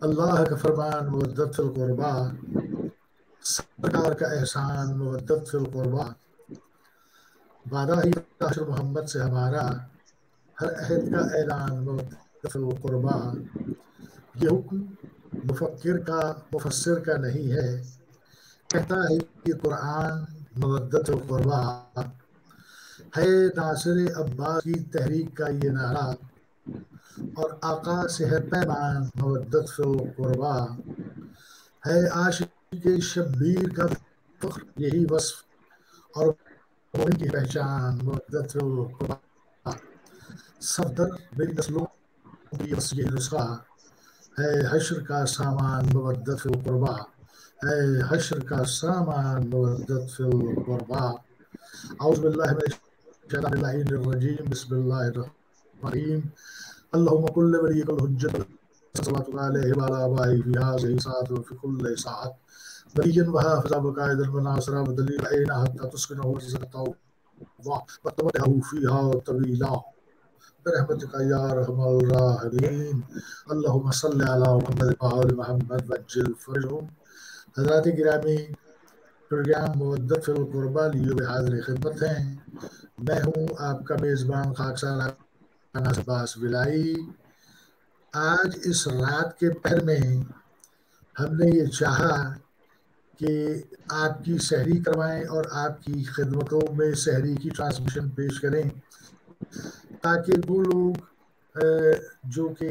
اللہ کا فرمان مودت فی القربا، سرکار کا احسان مودت فی القربا، وعدہ ہی عاشر محمد سے ہمارا، ہر عہد کا اعلان مودت فی القربا۔ یہ حکم مفکر کا مفسر کا نہیں ہے، کہتا ہے یہ قرآن مودت فی القربا، ہے ناصر عباس کی تحریک کا یہ نعرہ، اور آقا سے ہے پیمان مودت فی القربا، ہے عاشق شبیر کا فخر یہی وصف، اور مومن کی پہچان مودت فی القربا، صفدر میری نسلوں کی بس یہ نسخہ، ہے حشر کا سامان مودت فی القربا، ہے حشر کا سامان مودت فی القربا۔ اعوذ باللہ من الشیطان اللعین الرجیم، بسم اللہ الرحمن الرحیم۔ اللہم کل ولیک الحجت صلوات علیہ وعلی آبائہ فی ہذہ ساعۃ وفی کل ساعۃ، ولیًا وحافظا وقائدا وناصرا ودلیلا اینا حتی تسکنہ وتزکہ وتمتعہ فیہا طویلا، برحمتک یا ارحم الراحمین۔ اللہم صلی علی محمد وآل محمد وعجل فرجہم۔ حضرات گرامی، پروگرام مودت فی القربا لیے ہوئے حاضر خدمت ہیں۔ میں ہوں آپ کا میزبان خاکسار انس عباس ولائی۔ آج اس رات کے پہر میں ہم نے یہ چاہا کہ آپ کی سحری کروائیں اور آپ کی خدمتوں میں سحری کی ٹرانسمیشن پیش کریں، تاکہ وہ لوگ جو کہ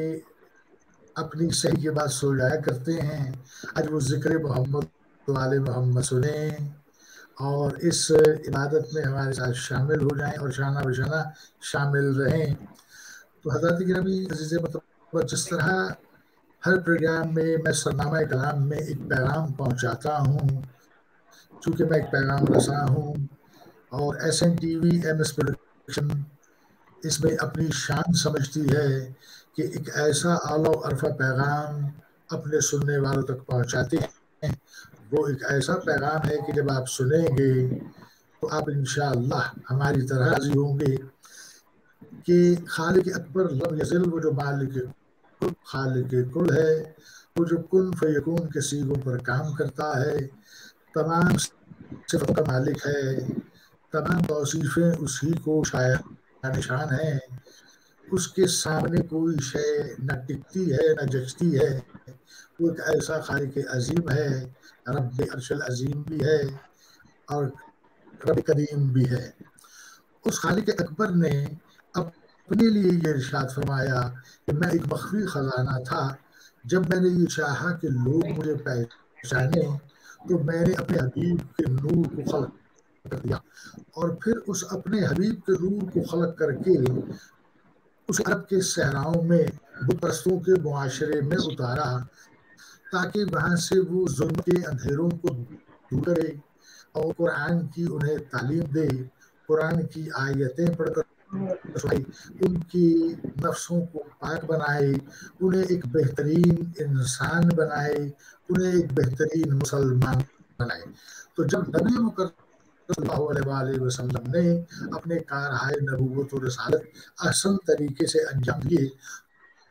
اپنی سحری کے بعد سو جایا کرتے ہیں، آج وہ ذکر محمد والے محمد سنیں اور اس عبادت میں ہمارے ساتھ شامل ہو جائیں اور شانہ بشانہ شامل رہیں۔ تو حضرات گرامی عزیز مطلب، جس طرح ہر پروگرام میں میں سرنامہ کلام میں ایک پیغام پہنچاتا ہوں، چونکہ میں ایک پیغام رساں ہوں، اور S N T V M S production اس میں اپنی شان سمجھتی ہے کہ ایک ایسا اعلیٰ و عرفہ پیغام اپنے سننے والوں تک پہنچاتے ہیں۔ وہ ایک ایسا پیغام ہے کہ جب آپ سنیں گے تو آپ انشاءاللہ ہماری طرح راضی ہوں گے کہ خالق اکبر لم یزل، وہ جو مالک کل خالق کل ہے، وہ جو کن فیکون کے سیغوں پر کام کرتا ہے، تمام صفتوں کا مالک ہے، تمام توصیفیں اسی کو شایع نشان ہیں، اس کے سامنے کوئی شے نہ ٹکتی ہے نہ جچتی ہے۔ وہ ایک ایسا خالق عظیم ہے، رب عرش العظیم بھی ہے اور رب کریم بھی ہے۔ اس خالق اکبر نے اپنے لیے یہ ارشاد فرمایا کہ میں ایک مخفی خزانہ تھا، جب میں نے یہ چاہا کہ لوگ مجھے پہچانیں تو میں نے اپنے حبیب کے نور کو خلق کر دیا، اور پھر اس اپنے حبیب کے نور کو خلق کر کے اس عرب کے صحراؤں میں بت پرستوں کے معاشرے میں اتارا، تاکہ وہاں سے وہ ظلم کے اندھیروں کو دور کرے اور قرآن کی انہیں تعلیم دے، قرآن کی آیتیں پڑھ کر ان کی نفسوں کو پاک بنائے، انہیں ایک بہترین انسان بنائے، انہیں ایک بہترین مسلمان بنائے۔ تو جب نبی مکرم صلی اللہ علیہ وآلہ وسلم نے اپنے کارہائے نبوت و رسالت احسن طریقے سے انجام دیے،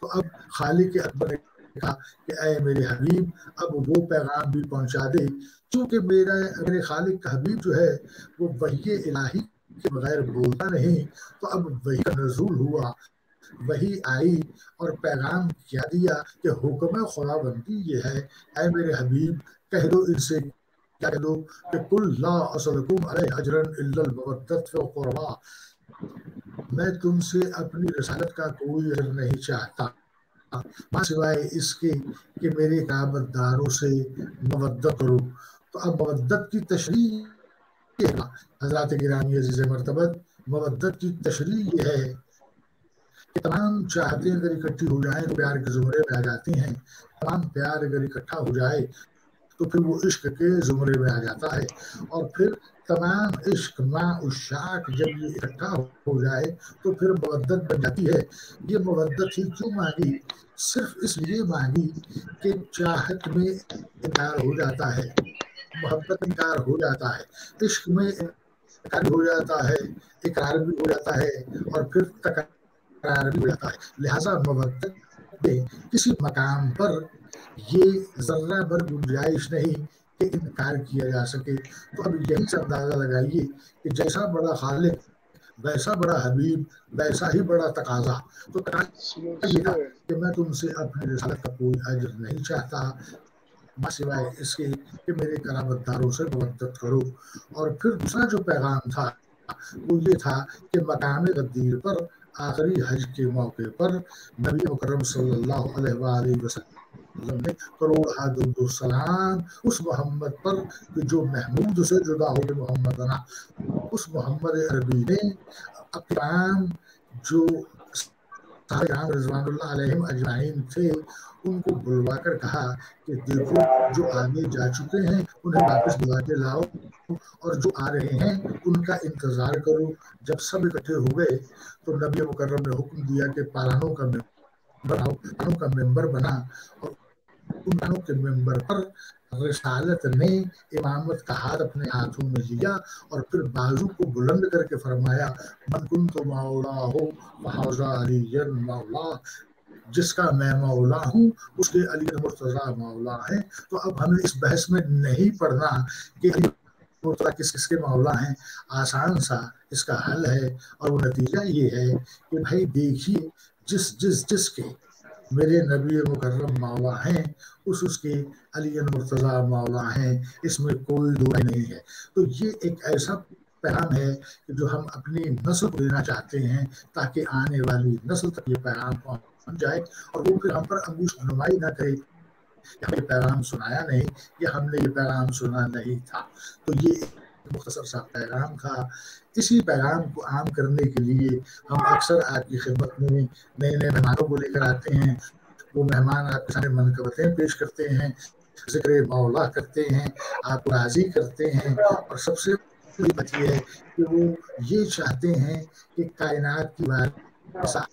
تو اب خالق اکبر نے کہا کہ اے میرے حبیب، اب وہ پیغام بھی پہنچا دے، چونکہ میرے خالق کا حبیب جو ہے وہ وحی الہی کے بغیر بولتا نہیں۔ تو اب وحی کا نزول ہوا، وحی آئی اور پیغام کیا دیا کہ حکم خداوندی یہ ہے، اے میرے حبیب کہہ دو ان سے، کیا کہہ دو کہ قل لا اسألکم علیہ اجرا الا المودۃ فی القربا، میں تم سے اپنی رسالت کا کوئی اجر نہیں چاہتا سوائے اس کے کہ میرے قرابت داروں سے مودت کرو۔ تو اب مودت کی تشریح، حضرات گرامی عزیز مرتبت، مودت کی تشریح یہ ہے کہ تمام چاہتیں اگر اکٹھی ہو جائیں تو پیار کے زمرے میں آ جاتی ہیں، تمام پیار اگر اکٹھا ہو جائے تو پھر وہ عشق کے زمرے میں آ جاتا ہے، اور پھر تمام عشق مع عشاق جب یہ اکٹھا ہو جائے تو پھر مودت بن جاتی ہے۔ یہ مودت ہی کیوں مانگی؟ صرف اس لیے مانگی کہ چاہت میں انکار ہو جاتا ہے، محبت انکار ہو جاتا ہے، عشق میں انکار ہو جاتا ہے، اقرار بھی ہو جاتا ہے، اور پھر تکرار بھی ہو جاتا ہے۔ لہٰذا مودت میں کسی مقام پر یہ ذرہ بھر گنجائش نہیں کہ انکار کیا جا سکے۔ تو اب یہی سے اندازہ لگائیے کہ جیسا بڑا خالق ویسا بڑا حبیب ویسا ہی بڑا تقاضا۔ تو یہ تھا کہ میں تم سے اپنی رسالت کا کوئی اجر نہیں چاہتا سوائے اس کے کہ میرے کرامت داروں سے مودت کرو۔ اور پھر دوسرا جو پیغام تھا وہ یہ تھا کہ مقام غدیر پر آخری حج کے موقع پر نبی مکرم صلی اللہ علیہ وآلہ وسلم نے کروڑ درود و سلام اس محمد پر کہ جو محمود سے جدا ہو کے محمد بنا، اس محمد عربی نے اقرام جو رضوان اللہ علیہم اجمعین تھے ان کو بلوا کر کہا کہ دیکھو جو آگے جا چکے ہیں انہیں واپس بلا کے لاؤ اور جو آ رہے ہیں ان کا انتظار کرو۔ جب سب اکٹھے ہو گئے تو نبی مکرم نے حکم دیا کہ پالانوں کا ممبر بنا اور ان کے ممبر پر رسالت نے امامت کا ہاتھ اپنے ہاتھوں میں لیا اور پھر بازو کو بلند کر کے فرمایا من کنت مولا ہو فحوزہ علی مولا، جس کا میں مولا ہوں اس کے علی مرتضیٰ مولا ہے۔ تو اب ہمیں اس بحث میں نہیں پڑھنا کہ علی مرتضیٰ کس کس کے مولا ہیں، آسان سا اس کا حل ہے اور وہ نتیجہ یہ ہے کہ بھائی دیکھیے جس کے میرے نبی مکرم مولا ہیں اس کے علی مرتضیٰ مولا ہیں، اس میں کوئی دو نہیں ہے۔ تو یہ ایک ایسا پیغام ہے کہ جو ہم اپنی نسل کو دینا چاہتے ہیں تاکہ آنے والی نسل تک یہ پیغام پہنچ جائے اور وہ پھر ہم پر انگوش نمائی نہ کرے کہ ہم یہ پیغام سنایا نہیں یا ہم نے یہ پیغام سنا نہیں تھا۔ تو یہ ایک مختصر سا پیغام تھا۔ اسی پیغام کو عام کرنے کے لیے ہم اکثر آپ کی خدمت میں نئے نئے مہمانوں کو لے کر آتے ہیں۔ وہ مہمان آپ کے سامنے منقبتیں پیش کرتے ہیں، ذکر مولا کرتے ہیں، آپ کو راضی کرتے ہیں، اور سب سے بڑی بات یہ ہے کہ وہ یہ چاہتے ہیں کہ کائنات کی وارثہ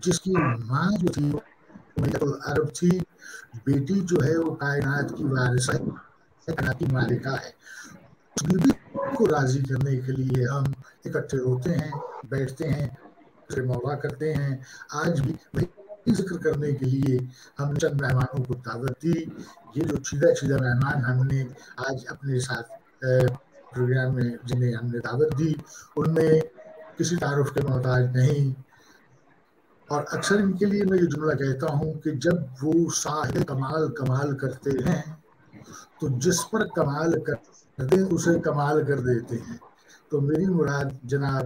جس کی ماں جو تھی عرب تھی، بیٹی جو ہے وہ کائنات کی وارثہ کائنات کی مالکہ ہے، اس بیوی کو راضی کرنے کے لیے ہم اکٹھے ہوتے ہیں، بیٹھتے ہیں، مولا کرتے ہیں۔ آج بھی وہی ذکر کرنے کے لیے ہم چند مہمانوں کو دعوت دی۔ یہ جو چیدہ مہمان ہم نے آج اپنے ساتھ پروگرام میں جنہیں ہم نے دعوت دی ان میں کسی تعارف کے محتاج نہیں، اور اکثر ان کے لیے میں یہ جملہ کہتا ہوں کہ جب وہ صاحب کمال کرتے ہیں تو جس پر کمال کرتے ہیں اسے کمال کر دیتے ہیں۔ تو میری مراد جناب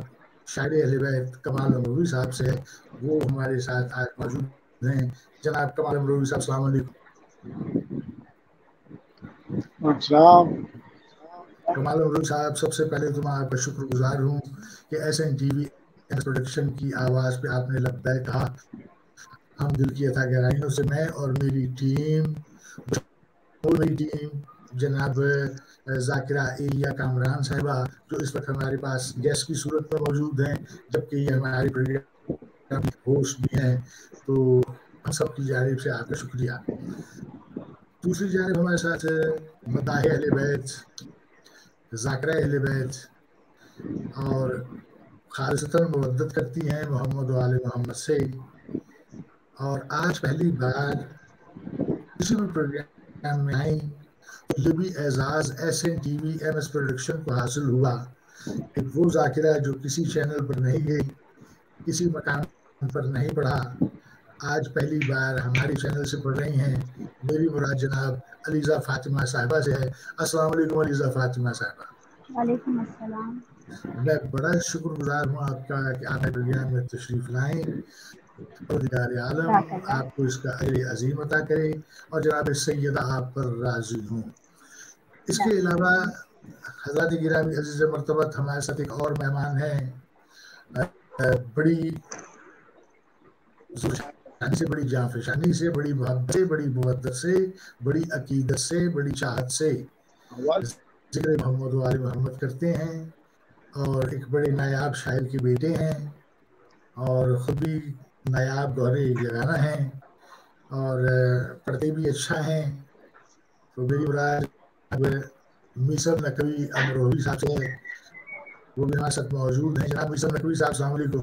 شاعر اہل بیت کمال امروی صاحب سے ہے، وہ ہمارے ساتھ آج موجود ہیں۔ جناب کمال امروی صاحب السلام علیکم۔ کمال امروی صاحب، سب سے پہلے تو میں آپ کا شکر گزار ہوں کہ S N T V production کی آواز پہ آپ نے لبیک کہا۔ ہم دل کی عطا گہرائیوں سے میں اور میری ٹیم جناب ذاکرہ ایلیا کامران صاحبہ جو اس وقت ہمارے پاس گیسٹ کی صورت میں موجود ہیں، جبکہ یہ ہماری پروگرام ہوسٹ بھی ہیں، تو ہم سب کی جانب سے آپ کا شکریہ۔ دوسری جانب ہمارے ساتھ مداح اہل بیت، ذاکرہ اہل بیت اور خالصتاً مودت کرتی ہیں محمد و آل محمد سے، اور آج پہلی بار کسی بھی پروگرام میں آئیں تو یہ بھی اعزاز S N T V M S production کو حاصل ہوا کہ وہ ذاکرہ جو کسی چینل پر نہیں گئی، کسی مقام پر نہیں پڑھا، آج پہلی بار ہماری چینل سے پڑھ رہی ہیں۔ میری مراد جناب علیزہ فاطمہ صاحبہ سے ہے۔ السلام علیکم علیزہ فاطمہ صاحبہ۔ وعلیکم السلام۔ میں بڑا شکر گزار ہوں آپ کا کہ آپ پروگرام میں تشریف لائیں۔ پروردگار عالم آپ کو اس کا اجر عظیم عطا کرے اور جناب سیدہ آپ پر راضی ہوں۔ اس کے علاوہ حضرات گرامی عزیز مرتبہ ہمارے ساتھ ایک اور مہمان ہیں، بڑی سے بڑی جانفشانی سے، بڑی محبت سے، بڑی مودت سے، بڑی عقیدت سے، بڑی چاہت سے ذکر محمد و آل محمد کرتے ہیں، اور ایک بڑے نایاب شاعر کے بیٹے ہیں اور خود بھی نایاب گہرے یگانہ ہیں اور پڑھتے بھی اچھا ہیں۔ تو میری مراد میسر نقوی امروہی صاحب سے ہے، وہ بھی ہمارے ساتھ موجود ہیں۔ جناب میسر نقوی صاحب السلام علیکم۔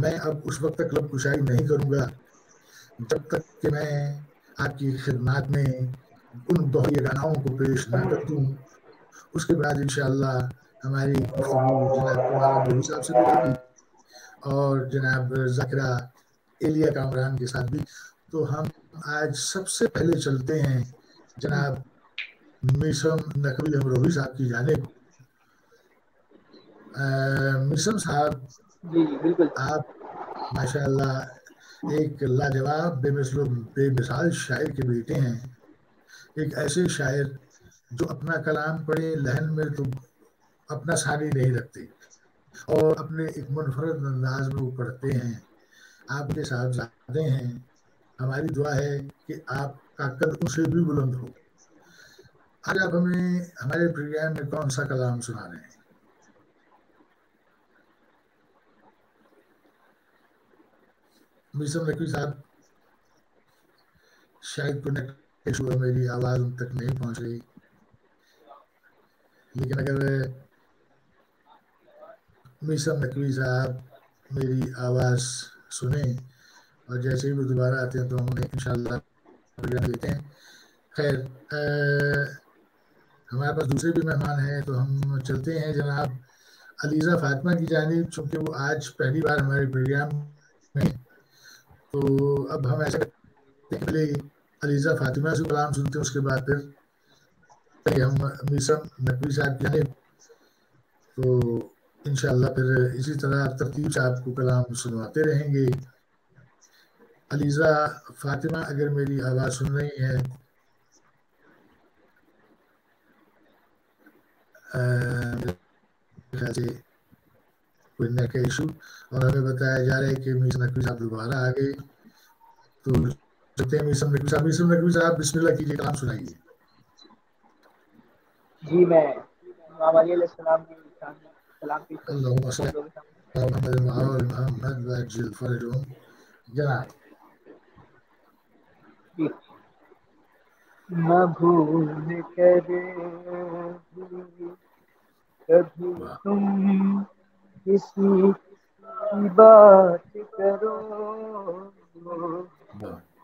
میں اب اس وقت تک لب کشائی نہیں کروں گا جب تک کہ میں آپ کی خدمات میں ان دوہریے گاناؤں کو پیش نہ کر دوں. اس کے بعد انشاءاللہ ہماری گفتگو جناب کمال امروہی صاحب سے بھی ہوگی اور جناب ذاکرہ ایلیا کامران کے ساتھ بھی. تو ہم آج سب سے پہلے چلتے ہیں جناب میسم نقوی امروہی صاحب کی جانب. میسم صاحب جی بالکل. آپ ماشاءاللہ ایک لاجواب بے مثل و بے مثال شاعر کے بیٹے ہیں. ایک ایسے شاعر جو اپنا کلام پڑھے لحن میں تو اپنا ثانی نہیں رکھتے اور اپنے ایک منفرد انداز میں وہ پڑھتے ہیں. آپ کے صاحبزادے ہیں. ہماری دعا ہے کہ آپ کا قد ان سے بھی بلند ہو. آج آپ ہمیں ہمارے پروگرام میں کون سا کلام سنا رہے ہیں؟ میسم نقوی صاحب شاید کوئی نیٹ ایشو ہے، میری آواز ان تک نہیں پہنچ رہی. لیکن اگر میسم نقوی صاحب میری آواز سنیں اور جیسے ہی وہ دوبارہ آتے ہیں تو ہم انہیں انشاءاللہ پروگرام دیتے ہیں. خیر ہمارے پاس دوسرے بھی مہمان ہیں تو ہم چلتے ہیں جناب علیزہ فاطمہ کی جانب. چونکہ وہ آج پہلی بار ہمارے پروگرام میں تو اب ہم ایسا پہلے علیزہ فاطمہ سے کلام سنتے ہیں، اس کے بعد پھر ہم میسم نقوی صاحب کی جانب. تو انشاءاللہ پھر اسی طرح ترتیب سے آپ کو کلام سنواتے رہیں گے. علیزہ فاطمہ اگر میری آواز سن رہی ہیں خیال سے کوئی نیٹ کا ایشو، اور ہمیں بتایا جا رہا ہے کہ میسم نقوی صاحب دوبارہ آ گئے. تو چلتے ہیں میسم نقوی صاحب. میسم نقوی صاحب بسم اللہ کیجیے، کلام سنائیے. جی میں امام علی علیہ السلام کی شان میں سلام پیش کرتا ہوں. اللہم صل علی محمد وآل محمد وعجل فرجهم جناب. جی. نہ بھول کر کبھی تم کسی کی بات کرو،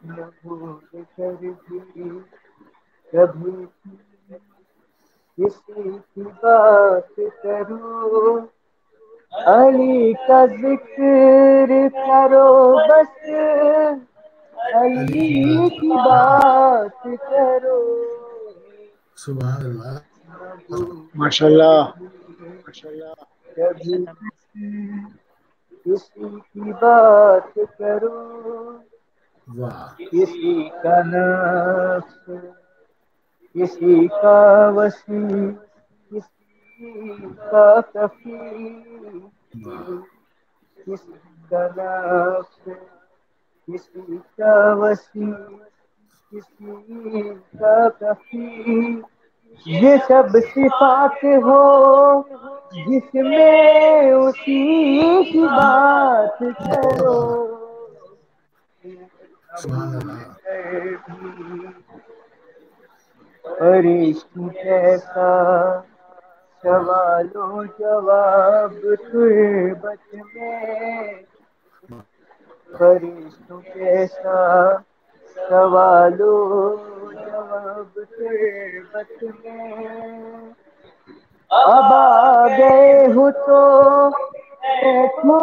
نہ بھول کر بھی کبھی کسی کی بات کرو. علی کا ذکر کرو بس، علی کی بات کرو. سبحان اللہ. ماشاء اللہ. کبھی کسی کی بات کرو، واہ. کسی کا نفس کسی کا وسیع کسی کا کفی، کسی کا نفس کسی کا وسیع کسی کا کفی. یہ سب صفات ہو جس میں اسی کی بات کرو. سبحان اللہ. فرشتوں کیسا سوال و جواب تربت میں، فرشتوں کیسا سوال و جواب تربت میں. اب آ گئے ہو تو بیٹھو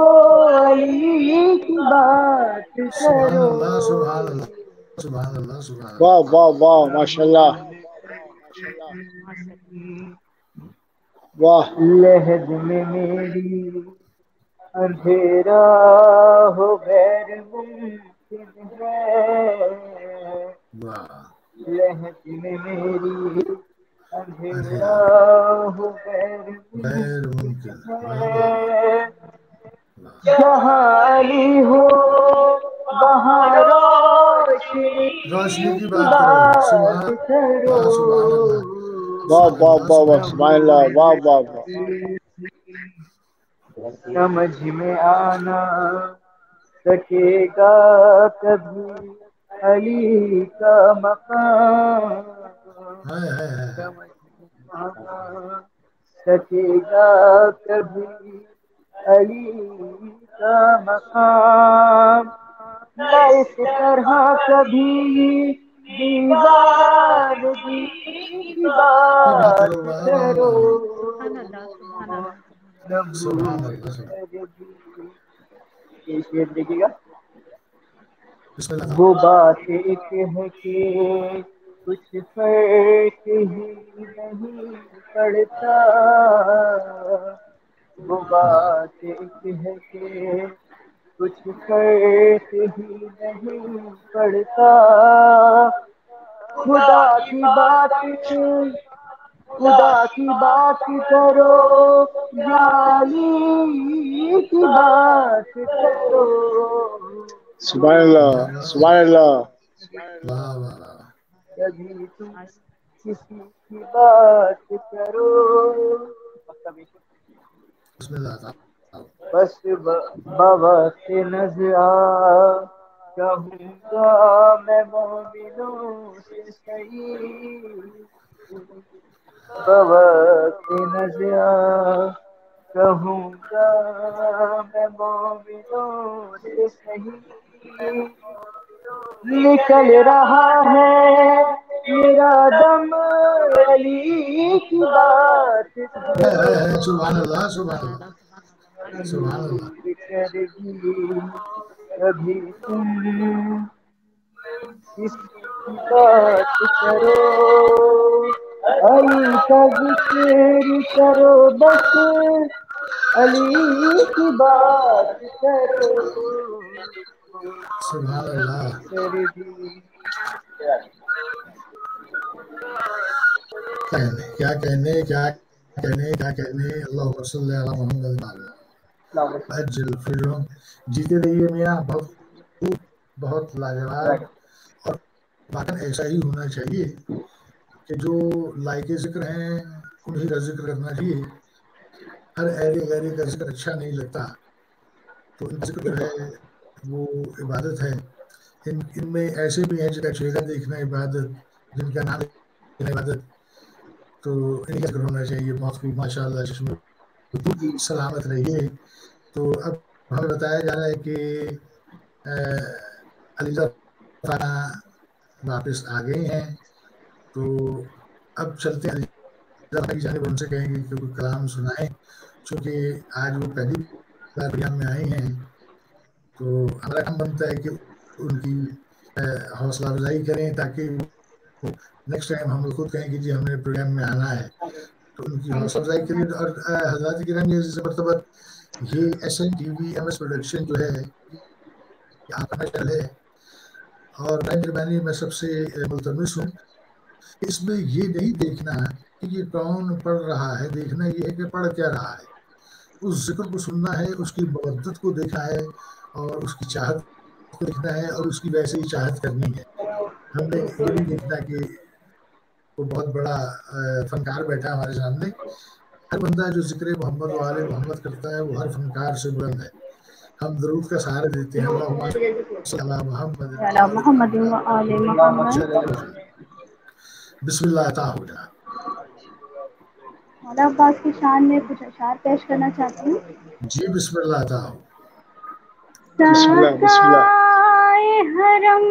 علی کی بات سبحان کرو. اللہ. سبحان اللہ. سبحان اللہ. سبحان واہ اللہ. واہ واہ ماشاء اللہ. واہ. لحد میں میری اندھیرا ہو غیر ممکن ہے، واہ. لحد میں میری اندھیرا ہو غیر غیر ممکن ممکن. واہ واہ واہ. ہے. جہاں علی ہو وہاں روشنی روشنی کی کی بات کرو. بات سبحان کرو. اللہ. سبحان اللہ. واہ سبحان واہ اللہ. واہ واہ سبحان سبحان اللہ. اللہ. واہ واہ واہ. سمجھ میں آنا سکے گا کبھی علی کا مقام، ہائے ہائے ہائے. سمجھ میں آنا سکے گا کبھی علی کا مقام، نہ اس طرح کبھی دیوانگی کی بات کرو، سبحان اللہ سبحان اللہ نہ سبحان بھول اللہ کر بھی۔ یہ شعر دیکھیے گا، بسم اللہ وہ بات ایک ہے کہ کچھ فرق ہی نہیں پڑتا، وہ بات ایک ہے کہ کچھ فرق ہی نہیں پڑتا، خدا کی بات خدا کی بات کرو یا علی کی بات کرو، سبحان اللہ سبحان اللہ. واہ واہ واہ. کبھی تم کسی کی بات کرو. بسم اللہ تعالی. بس بوقت نظر کہوں گا میں مومنوں سے صحیح، بوقت نظر کہوں گا میں مومنوں سے صحیح، نکل رہا ہے میرا دم علی کی بات کرو، سبحان اللہ سبحان اللہ سبحان اللہ. دور کر دی کبھی تم کسی کی بات کرو، علی کا ذکر کرو بس علی کی بات کرو، سبحان اللہ. کر دی. کیا کہنے کیا کہنے کیا کہنے. اللہ صلی علی محمد اجل فرم. جیتے رہیے میاں. بہت خوب، بہت لاجواب. اور واقعا ایسا ہی ہونا چاہیے کہ جو لائق ذکر ہیں انہیں کا ذکر کرنا چاہیے. ہر ایرے غیرے کا ذکر اچھا نہیں لگتا. تو ان کا ذکر جو ہے وہ عبادت ہے. ان میں ایسے بھی ہیں جن کا چہرہ دیکھنا عبادت، جن کا نام لینا عبادت. تو ان کا ذکر ہونا چاہیے. بہت خوب ماشاء اللہ. چشم سلامت رہیے. تو اب ہمیں بتایا جا رہا ہے کہ علی رانا واپس آ گئے ہیں. تو اب چلتے ہیں کی جانب. ان سے کہیں گے کہ کوئی کلام سنائیں، چونکہ آج وہ پہلی بار پروگرام میں آئے ہیں. تو ہمارا کام بنتا ہے کہ ان کی حوصلہ افزائی کریں تاکہ نیکسٹ ٹائم ہم خود کہیں کہ جی ہم نے پروگرام میں آنا ہے. تو ان کی حوصلہ افزائی کے لیے. اور حضرات کرام یہ مرتبہ یہ SNTV/MS پروڈکشن جو ہے آپ کا چینل ہے، اور مہربانی میں سب سے ملتمس ہوں کہ اس میں یہ نہیں دیکھنا کہ یہ کون پڑھ رہا ہے، دیکھنا یہ ہے کہ پڑھ کیا رہا ہے. اس ذکر کو سننا ہے، اس کی مودت کو دیکھنا ہے، اور اس کی چاہت کو دیکھنا ہے، اور اس کی ویسے ہی چاہت کرنی ہے. ہم نے یہ نہیں دیکھنا کہ وہ بہت بڑا فنکار بیٹھا ہمارے سامنے. ہر بندہ جو ذکر محمد و آل محمد کرتا ہے وہ ہر فنکار سے بلند ہے. ہم درود کا سہارا دیتے ہیں. اللہم صلی علی محمد علی محمد و آل محمد. بسم اللہ عطا ہو جائے. مولا عباس کی شان میں کچھ اشعار پیش کرنا چاہتی ہوں. جی بسم اللہ عطا ہو. بسم اللہ بسم اللہ. ساقائے حرم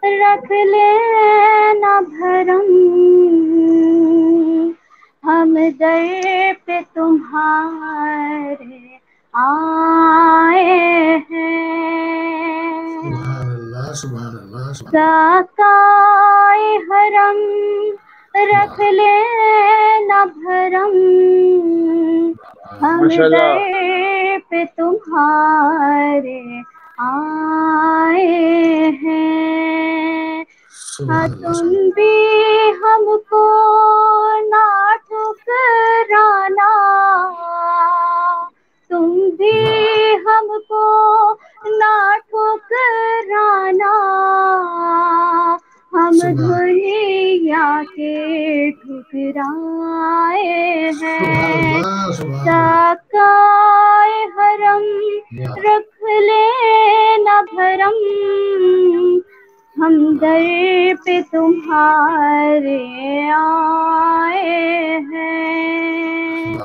رکھ لینا بھرم، ہم در پہ تمہارے آئے ہیں. سبحان اللہ سبحان اللہ سبحان ساقائے حرم رکھ لینا بھرم، ہم ماشاء اللہ. در پہ تمہارے آئے ہیں. ہاں سبحان اللہ تم سبحان بھی ہم کو نہ ٹھکرانا، تم بھی اللہ. ہم کو نہ ٹھکرانا، ہم سبحان دنیا کے ٹھکرائے سبحان ہیں. اللہ سبحان اللہ. ساقائے حرم رکھ لینا بھرم، ہم در پہ تمہارے آئے ہیں. سبحان اللہ.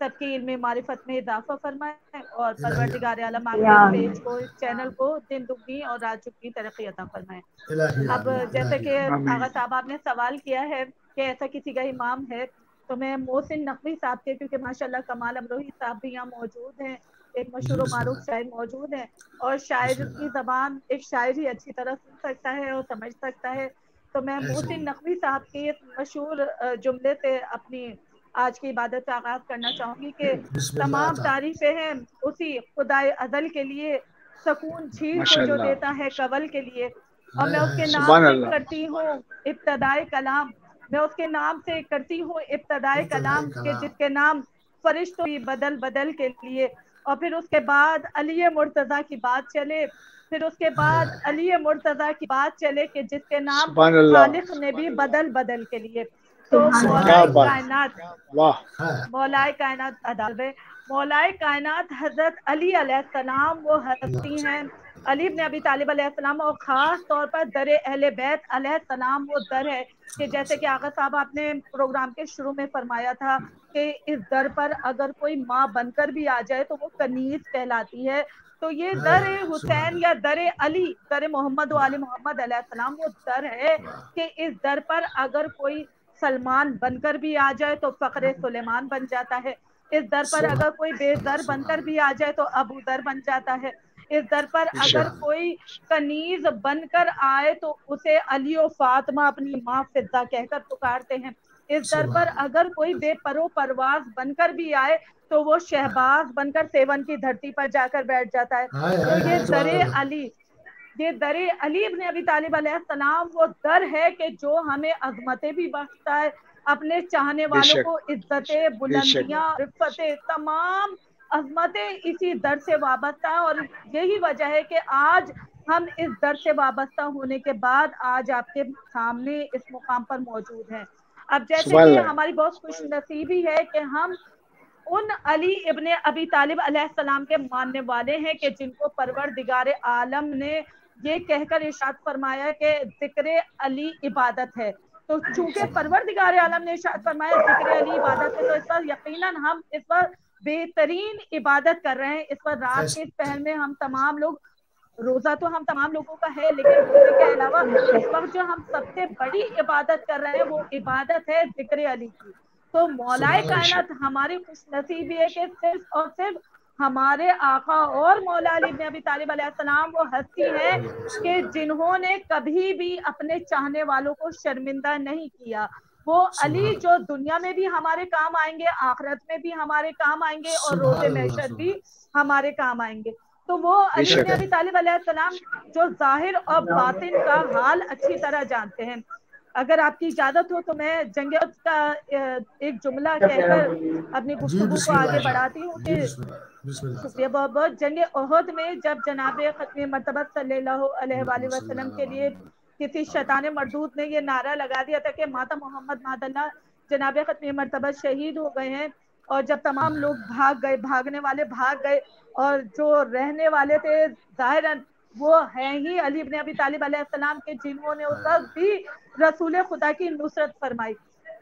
سب کی علم معرفت میں اضافہ فرمائے اور پروردگار عالم آپ کے پیج کو اس چینل کو دن دگنی اور رات چگنی ترقی عطا فرمائے۔ اب جیسے کہ آغا صاحب آپ نے سوال کیا ہے کہ ایسا کسی کا امام ہے، تو میں محسن نقوی صاحب کے، کیونکہ ماشاءاللہ کمال امروہی صاحب بھی یہاں موجود ہیں، ایک مشہور و معروف شاعر موجود ہیں، اور شاعر کی زبان ایک شاعر ہی اچھی طرح سن سکتا ہے اور سمجھ سکتا ہے، تو میں محسن نقوی صاحب کی اس مشہور جملے سے اپنی آج کی عبادت کا آغاز کرنا چاہوں گی کہ تمام تعریفیں ہیں اسی خدائے ازل کے لیے، سکون جھیل کو جو دیتا ہے کول کے لیے، اور میں اس کے نام سے کرتی ہوں ابتدائے کلام، میں اس کے نام سے کرتی ہوں ابتدائے کلام کہ جس کے نام فرشتوں کی بدل بدل کے لیے، اور پھر اس کے بعد علی مرتضیٰ کی بات چلے، پھر اس کے بعد علی مرتضیٰ کی بات چلے کہ جس کے نام خالق نے بھی بدل بدل کے لیے، تو مولائے کائنات حضرت علی علیہ السلام وہ ہستی ہیں، علی بن ابی طالب علیہ السلام، اور خاص طور پر در اہل بیت علیہ السلام وہ در ہے کہ جیسے کہ آغا صاحب آپ نے پروگرام کے شروع میں فرمایا تھا کہ اس در پر اگر کوئی ماں بن کر بھی آ جائے تو وہ کنیز کہلاتی ہے، تو یہ در حسین یا در علی، در محمد و علی محمد علیہ السلام وہ در ہے کہ اس در پر اگر کوئی سلمان بن کر بھی آ جائے تو فخر سلیمان بن جاتا ہے، اس در پر اگر کوئی بے در بن کر بھی آ جائے تو ابو در بن جاتا ہے، اس در پر اگر کوئی کنیز بن کر آئے تو اسے علی و فاطمہ اپنی ماں فضہ کہہ کر پکارتے ہیں، اس در پر اگر کوئی بے پرو پرواز بن کر بھی آئے تو وہ شہباز بن کر سیون کی دھرتی پر جا کر بیٹھ جاتا ہے، تو یہ در علی، یہ در علی ابن ابی طالب علیہ السلام وہ در ہے کہ جو ہمیں عظمتیں بھی بخشتا ہے، اپنے چاہنے والوں کو عزتیں، بلندیاں، رفتیں، تمام عظمتیں اسی در سے وابستہ ہیں، اور یہی وجہ ہے کہ آج ہم اس در سے وابستہ ہونے کے بعد آج آپ کے سامنے اس مقام پر موجود ہیں۔ اب جیسے کہ ہماری بہت خوش نصیبی ہے کہ ہم ان علی ابن ابی طالب علیہ السلام کے ماننے والے ہیں کہ جن کو پروردگار عالم نے یہ کہہ کر ارشاد فرمایا کہ ذکر علی عبادت ہے، تو چونکہ پروردگار عالم نے ارشاد فرمایا ذکر علی عبادت ہے، تو اس پر یقیناً ہم اس پر بہترین عبادت کر رہے ہیں۔ اس پر رات کے اس پہر میں ہم تمام لوگ، روزہ تو ہم تمام لوگوں کا ہے، لیکن روزے کے علاوہ اس وقت جو ہم سب سے بڑی عبادت کر رہے ہیں وہ عبادت ہے ذکر علی کی، تو مولائے کائنات ہماری خوش نصیبی ہے کہ صرف اور صرف ہمارے آقا اور مولا علی بن ابی طالب علیہ السلام وہ ہستی ہیں کہ جنہوں نے کبھی بھی اپنے چاہنے والوں کو شرمندہ نہیں کیا، وہ علی جو دنیا میں بھی ہمارے کام آئیں گے، آخرت میں بھی ہمارے کام آئیں گے، اور روز محشر بھی ہمارے کام آئیں گے، تو وہ علی بن ابی طالب علیہ السلام جو ظاہر اور باطن کا حال اچھی طرح جانتے ہیں۔ اگر آپ کی اجازت ہو تو میں جنگ احد کا ایک جملہ کہہ کر اپنی گفتگو کو آگے بڑھاتی ہوں کہ شکریہ بہت بہت۔ جنگ احد میں جب جناب ختم مرتبہ صلی اللہ علیہ وآلہ وسلم کے لیے کسی شیطان مردود نے یہ نعرہ لگا دیا تھا کہ ماتا محمد ماد اللہ جناب ختم مرتبہ شہید ہو گئے ہیں، اور جب تمام لوگ بھاگ گئے، بھاگنے والے بھاگ گئے، اور جو رہنے والے تھے ظاہراً وہ ہیں ہی علی بن ابی طالب علیہ السلام کے، جنہوں نے اس وقت بھی رسول خدا کی نصرت فرمائی،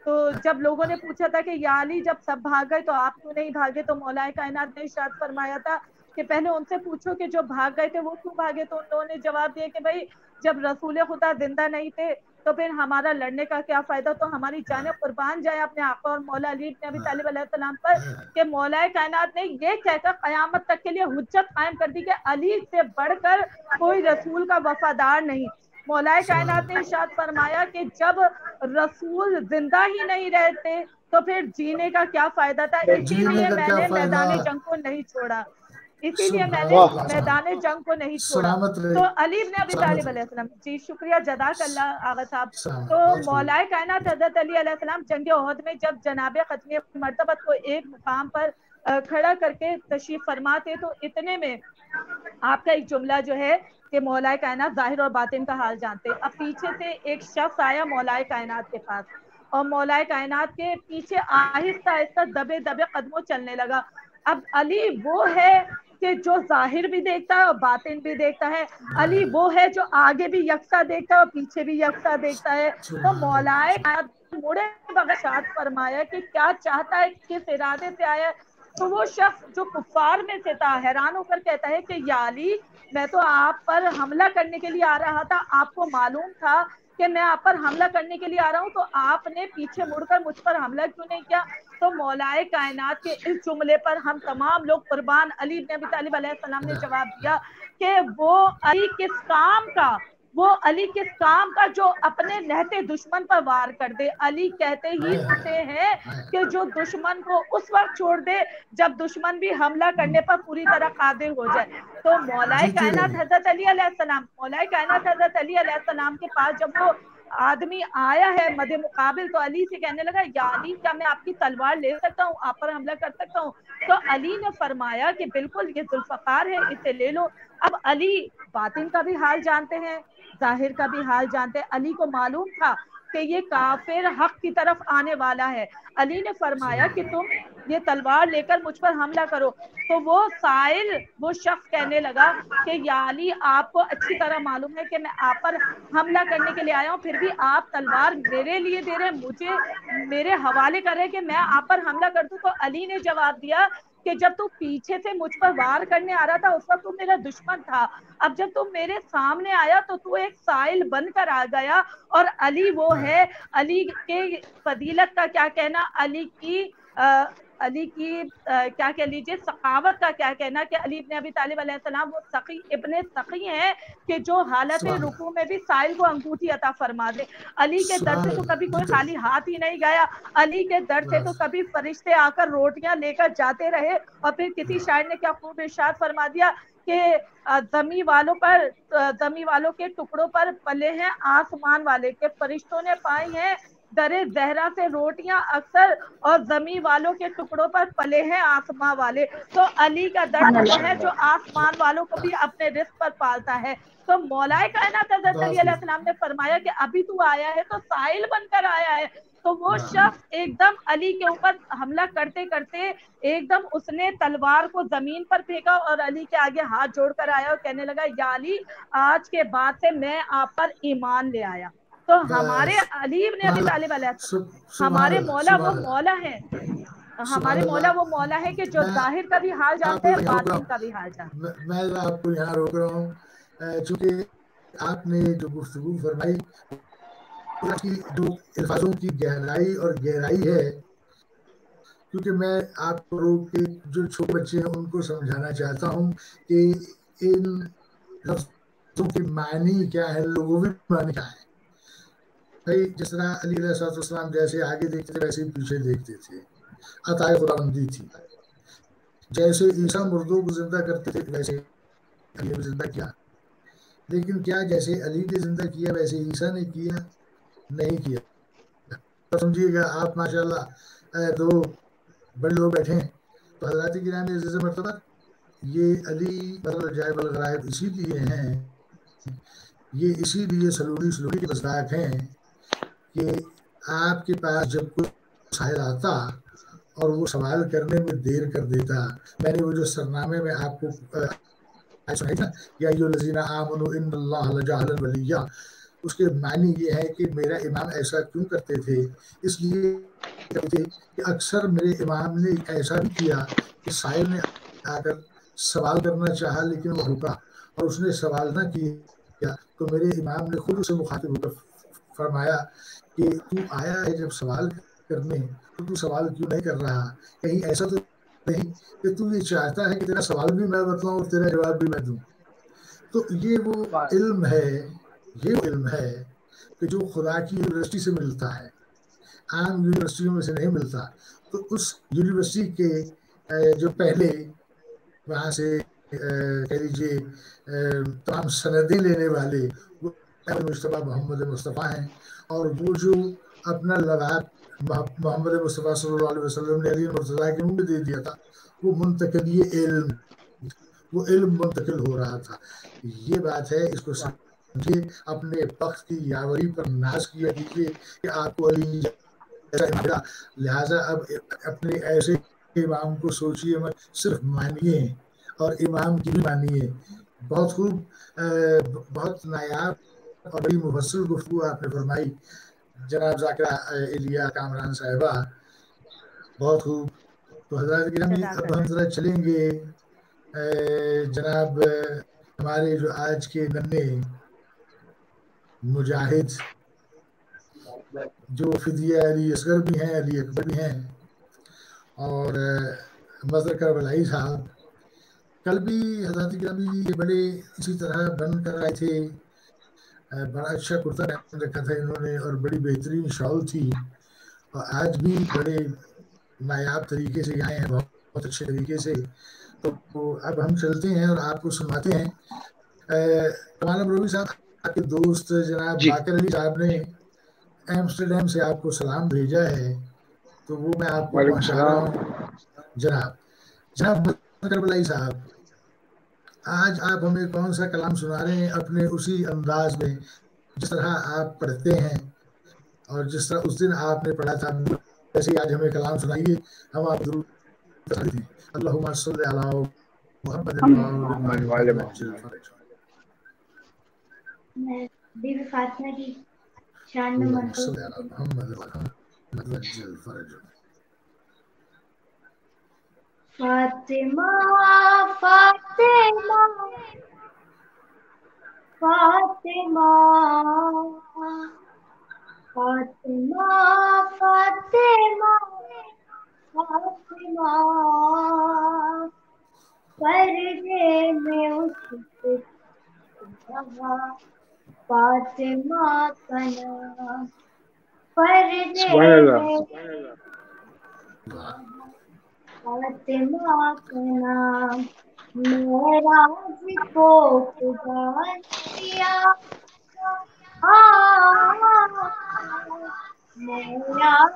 تو جب لوگوں نے پوچھا تھا کہ یا علی جب سب بھاگ گئے تو آپ کیوں نہیں بھاگے، تو مولا کائنات نے ارشاد فرمایا تھا کہ پہلے ان سے پوچھو کہ جو بھاگ گئے تھے وہ کیوں بھاگے، تو ان لوگوں نے جواب دیا کہ بھائی جب رسول خدا زندہ نہیں تھے تو پھر ہمارا لڑنے کا کیا فائدہ، تو ہماری جانیں قربان جائیں اپنے آقا اور مولا علی بن ابی طالب علیہ السلام پر کہ مولا کائنات نے یہ کہہ کر قیامت تک کے لیے حجت قائم کر دی کہ علی سے بڑھ کر کوئی رسول کا وفادار نہیں۔ مولا کائنات نے ارشاد فرمایا کہ جب رسول زندہ ہی نہیں رہتے تو پھر جینے کا کیا فائدہ تھا، اسی لیے میں نے میدان جنگ کو نہیں چھوڑا، اسی لیے میں نے میدان جنگ کو نہیں چھوڑا۔ تو علی بن ابی طالب علیہ السلام، جی شکریہ جزاک اللہ آغا صاحب۔ تو مولا کائنات حضرت علی علیہ السلام جنگ احد میں جب جناب ختم مرتبہ کو ایک مقام پر کھڑا کر کے تشریف فرما تھے، تو اتنے میں آپ کا ایک جملہ جو ہے کہ مولا کائنات ظاہر اور باطن کا حال جانتے، اب پیچھے سے ایک شخص آیا مولا کائنات کے پاس، اور مولا کائنات کے پیچھے آہستہ آہستہ دبے دبے قدموں چلنے لگا۔ اب علی وہ ہے کہ جو ظاہر بھی دیکھتا ہے اور باطن بھی دیکھتا ہے. علی وہ ہے جو آگے بھی یکساں دیکھتا ہے اور پیچھے بھی یکساں دیکھتا ہے. تو مولائے مڑے بغیر ارشاد فرمایا کہ کیا چاہتا ہے, کس ارادے سے آیا. تو وہ شخص جو کفار میں سے تھا حیران ہو کر کہتا ہے کہ یا علی میں تو آپ پر حملہ کرنے کے لیے آ رہا تھا, آپ کو معلوم تھا کہ میں آپ پر حملہ کرنے کے لیے آ رہا ہوں, تو آپ نے پیچھے مڑ کر مجھ پر حملہ کیوں نہیں کیا. تو مولائے کائنات کے اس جملے پر ہم تمام لوگ قربان علی بن ابی طالب علیہ السلام نے جواب دیا کہ وہ علی کس کام کا, وہ علی کس کام کا جو اپنے نہتے دشمن پر وار کر دے. علی کہتے ہی ہوتے ہیں کہ جو دشمن کو اس وقت چھوڑ دے جب دشمن بھی حملہ کرنے پر پوری طرح قادر ہو جائے. تو مولائے کائنات حضرت علی علیہ السلام, مولائے کائنات حضرت علی علیہ السلام کے پاس جب وہ آدمی آیا ہے مد مقابل, تو علی سے کہنے لگا یا علی کیا میں آپ کی تلوار لے سکتا ہوں, آپ پر حملہ کر سکتا ہوں. تو علی نے فرمایا کہ بالکل یہ ذوالفقار ہے, اسے لے لو. اب علی باطن کا بھی حال جانتے ہیں, ظاہر کا بھی حال جانتے ہیں. علی کو معلوم تھا کہ یہ کافر حق کی طرف آنے والا ہے. علی نے فرمایا کہ تم یہ تلوار لے کر مجھ پر حملہ کرو. تو وہ سائل, وہ شخص کہنے لگا کہ یا علی آپ کو اچھی طرح معلوم ہے کہ میں آپ پر حملہ کرنے کے لیے آیا ہوں, پھر بھی آپ تلوار میرے لیے دے رہے ہیں, مجھے میرے حوالے کر رہے کہ میں آپ پر حملہ کر دوں. تو علی نے جواب دیا کہ جب تو پیچھے سے مجھ پر وار کرنے آ رہا تھا اس وقت تو میرا دشمن تھا, اب جب تم میرے سامنے آیا تو تو ایک سائل بن کر آ گیا. اور علی وہ ہے, علی کے فضیلت کا کیا کہنا, علی کی کیا کہہ لیجیے سخاوت کا کیا کہنا کہ علی ابن ابی طالب علیہ السلام وہ سخی ابن سخی ہیں کہ جو حالت رکوع میں بھی سائل کو انگوٹھی عطا فرما دے. علی کے در سے تو کبھی کوئی خالی ہاتھ ہی نہیں گیا, علی کے در سے تو کبھی فرشتے آ کر روٹیاں لے کر جاتے رہے. اور پھر کسی شاعر نے کیا خوب ارشاد فرما دیا کہ زمین والوں کے ٹکڑوں پر پلے ہیں آسمان والے, کے فرشتوں نے پائی ہیں درے زہرا سے روٹیاں اکثر, اور زمین والوں کے ٹکڑوں پر پلے ہیں آسمان والے. تو علی کا درد وہ ہے جو آسمان والوں کو بھی اپنے رزق پر پالتا ہے. تو مولائے کائنات حضرت علی علیہ السلام نے فرمایا کہ ابھی تو آیا ہے تو سائل بن کر آیا ہے. تو وہ شخص ایک دم علی کے اوپر حملہ کرتے کرتے ایک دم اس نے تلوار کو زمین پر پھینکا اور علی کے آگے ہاتھ جوڑ کر آیا اور کہنے لگا یا علی آج کے بعد سے میں آپ پر ایمان لے آیا. تو ہمارے علی ابن ابی طالب علیہ السلام, ہمارے مولا وہ مولا ہے, ہمارے مولا وہ مولا ہے کہ جو ظاہر کا بھی حال جانتے ہیں, باطن کا بھی حال جانتے ہیں. میں آپ کو یہاں روک رہا ہوں چونکہ آپ نے جو گفتگو فرمائی کی جو الفاظوں کی گہرائی اور گہرائی ہے, کیونکہ میں آپ کو روک کے جو چھوٹے بچے ہیں ان کو سمجھانا چاہتا ہوں کہ ان لفظوں کے معنی کیا ہے, لغوی معنی کیا ہے. بھائی جس طرح علی علیہ السلام جیسے آگے دیکھتے تھے ویسے پیچھے دیکھتے تھے, عطائے خداوندی تھی. جیسے عیسیٰ مردوں کو زندہ کرتے تھے ویسے علی نے زندہ کیا, لیکن کیا جیسے علی نے زندہ کیا ویسے عیسیٰ نے کیا؟ نہیں کیا. تو سمجھیے گا آپ ماشاءاللہ دو بڑے لوگ بیٹھے ہیں, تو حضرات کرام عزیز مرتبہ یہ علی العجائب الغرائب اسی لیے ہیں, یہ اسی لیے سلوڑی کے مصداق ہیں کہ آپ کے پاس جب کوئی سائل آتا اور وہ سوال کرنے میں دیر کر دیتا, میں نے وہ جو سرنامے میں آپ کو سنائی تھا یا ایھا الذین آمنوا ان اللہ لجعل الولیہ, اس کے معنی یہ ہے کہ میرا امام ایسا کیوں کرتے تھے, اس لیے کہ اکثر میرے امام نے ایسا بھی کیا کہ سائل نے آ کر سوال کرنا چاہا لیکن وہ رکا اور اس نے سوال نہ کیا, تو میرے امام نے خود اسے مخاطب ہو کر فرمایا کہ تو آیا ہے جب سوال کرنے تو سوال کیوں نہیں کر رہا, کہیں ایسا تو نہیں کہ تو یہ چاہتا ہے کہ تیرا سوال بھی میں بتلاؤں اور تیرا جواب بھی میں دوں. تو یہ وہ علم ہے کہ جو خدا کی یونیورسٹی سے ملتا ہے, عام یونیورسٹیوں میں سے نہیں ملتا. تو اس یونیورسٹی کے جو پہلے وہاں سے کہہ لیجیے تمام سندیں لینے والے وہ مجتبیٰ محمد مصطفیٰ ہیں, اور وہ جو اپنا لغات محمد مصطفیٰ صلی اللہ علیہ وسلم نے علی مرتضیٰ کے منہ میں دے دیا تھا, وہ منتقل وہ علم منتقل ہو رہا تھا. یہ بات ہے, اس کو سمجھیے, اپنے وقت کی یاوری پر ناز کیا کیجیے کہ آپ کو علی جیسا ملا. لہٰذا اب اپنے ایسے امام کو سوچیے مت, صرف مانیے, اور امام کی بھی مانیے. بہت خوب, بہت نایاب اور بڑی مفصل گفتگو آپ نے فرمائی جناب ذاکرہ ایلیا کامران صاحبہ, بہت خوب. تو حضرات گرامی اب ہم ذرا چلیں گے جناب ہمارے جو آج کے ننے مجاہد جو فدیہ علی اصغر بھی ہیں, علی اکبر بھی ہیں, اور مظہر کربلائی صاحب کل بھی حضرات گرامی یہ بڑے اسی طرح بن کر آئے تھے, بڑا اچھا کرتا پہن رکھا تھا انہوں نے اور بڑی بہترین شال تھی, اور آج بھی بڑے نایاب طریقے سے آئے ہیں, بہت اچھے طریقے سے. تو اب ہم چلتے ہیں اور آپ کو سناتے ہیں. کمال امروی صاحب آپ کے دوست جناب باقر علی صاحب نے ایمسٹرڈیم سے آپ کو سلام بھیجا ہے, تو وہ میں آپ کو وعلیکم پہنچا رہا السلام. ہوں. جناب کربلائی صاحب, آج آپ ہمیں کون سا کلام سنا رہے ہیں اپنے اسی انداز میں جس طرح آپ پڑھتے ہیں اور جس طرح اس دن آپ نے پڑھا تھا, ویسے آج ہمیں کلام سنائیے. ہم آپ ضرور اللہم صلی علی محمد میں بی بی فاطمہ کی شان میں اللہم مرتبہ صلی علی محمد وجل فرج. فاطمہ فاطمہ فاطمہ فاطمہ فاطمہ فاطمہ پردے میں اس کے رہا فاطمہ کا نام, پردے سبحان اللہ. میں فاطمہ کا نام, معراج کو خدا نے دیا, معراج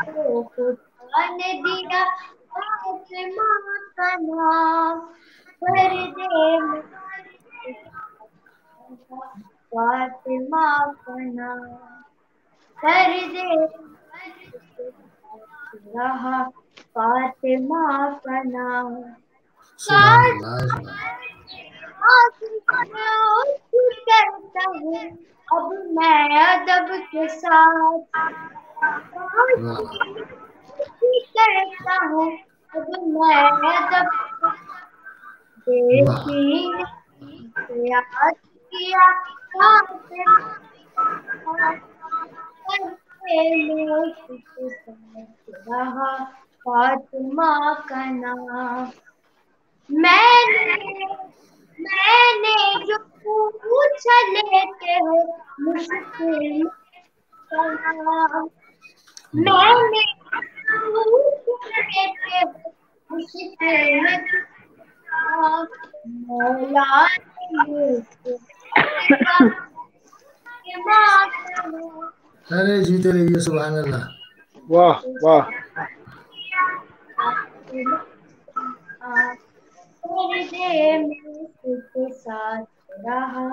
کو خدا نے دیا فاطمہ کا نام, پردے میں فاطمہ کا نام, پردے رہا فاطمہ کا نام. سبحان اللہ. کرتا ہوں اب میں ادب کے ساتھ, کرتا ہوں اب میں ادب دیکھی یاد کیا رہا فاطمہ کا نام. میں نے جو پوچھا لیتے ہو مشکل کلام, میں نے پوچھا لیتے ہو مشکل مولا ارے جیتے رہیے. سبحان اللہ. واہ واہ. پردے میں اس کے ساتھ رہا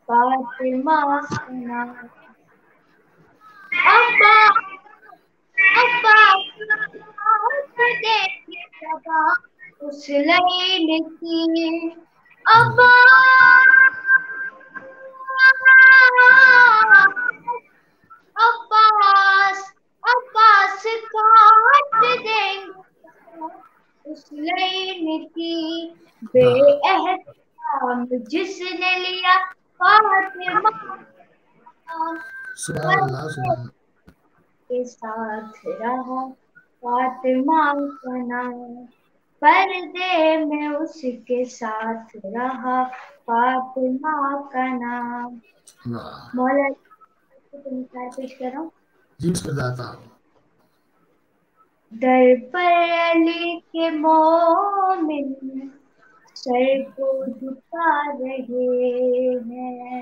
فاطمہ کا نام. ابا دیکھی صبا اس لین کی, ابا عباس کاٹ دیں گے اس لین کی, بے احترام جس نے لیا فاطمہ سبحان اللہ. سبحان اللہ. کے ساتھ رہا فاطمہ کا نام, پردے میں اس کے ساتھ رہا فاطمہ کا نام. مولا پیش کر رہا ہوں. جی بسم اللہ تعالی. در پر علی کے مومن سر کو جھکا رہے ہیں,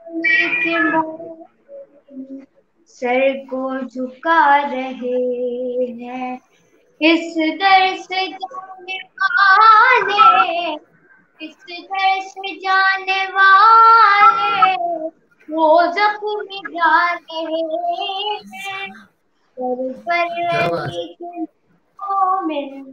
علی کے مومن سر کو جھکا رہے ہیں, اس در سے جانے والے اس در سے جانے والے وہ زخم جا رہے ہیں, در پر علی کے مومن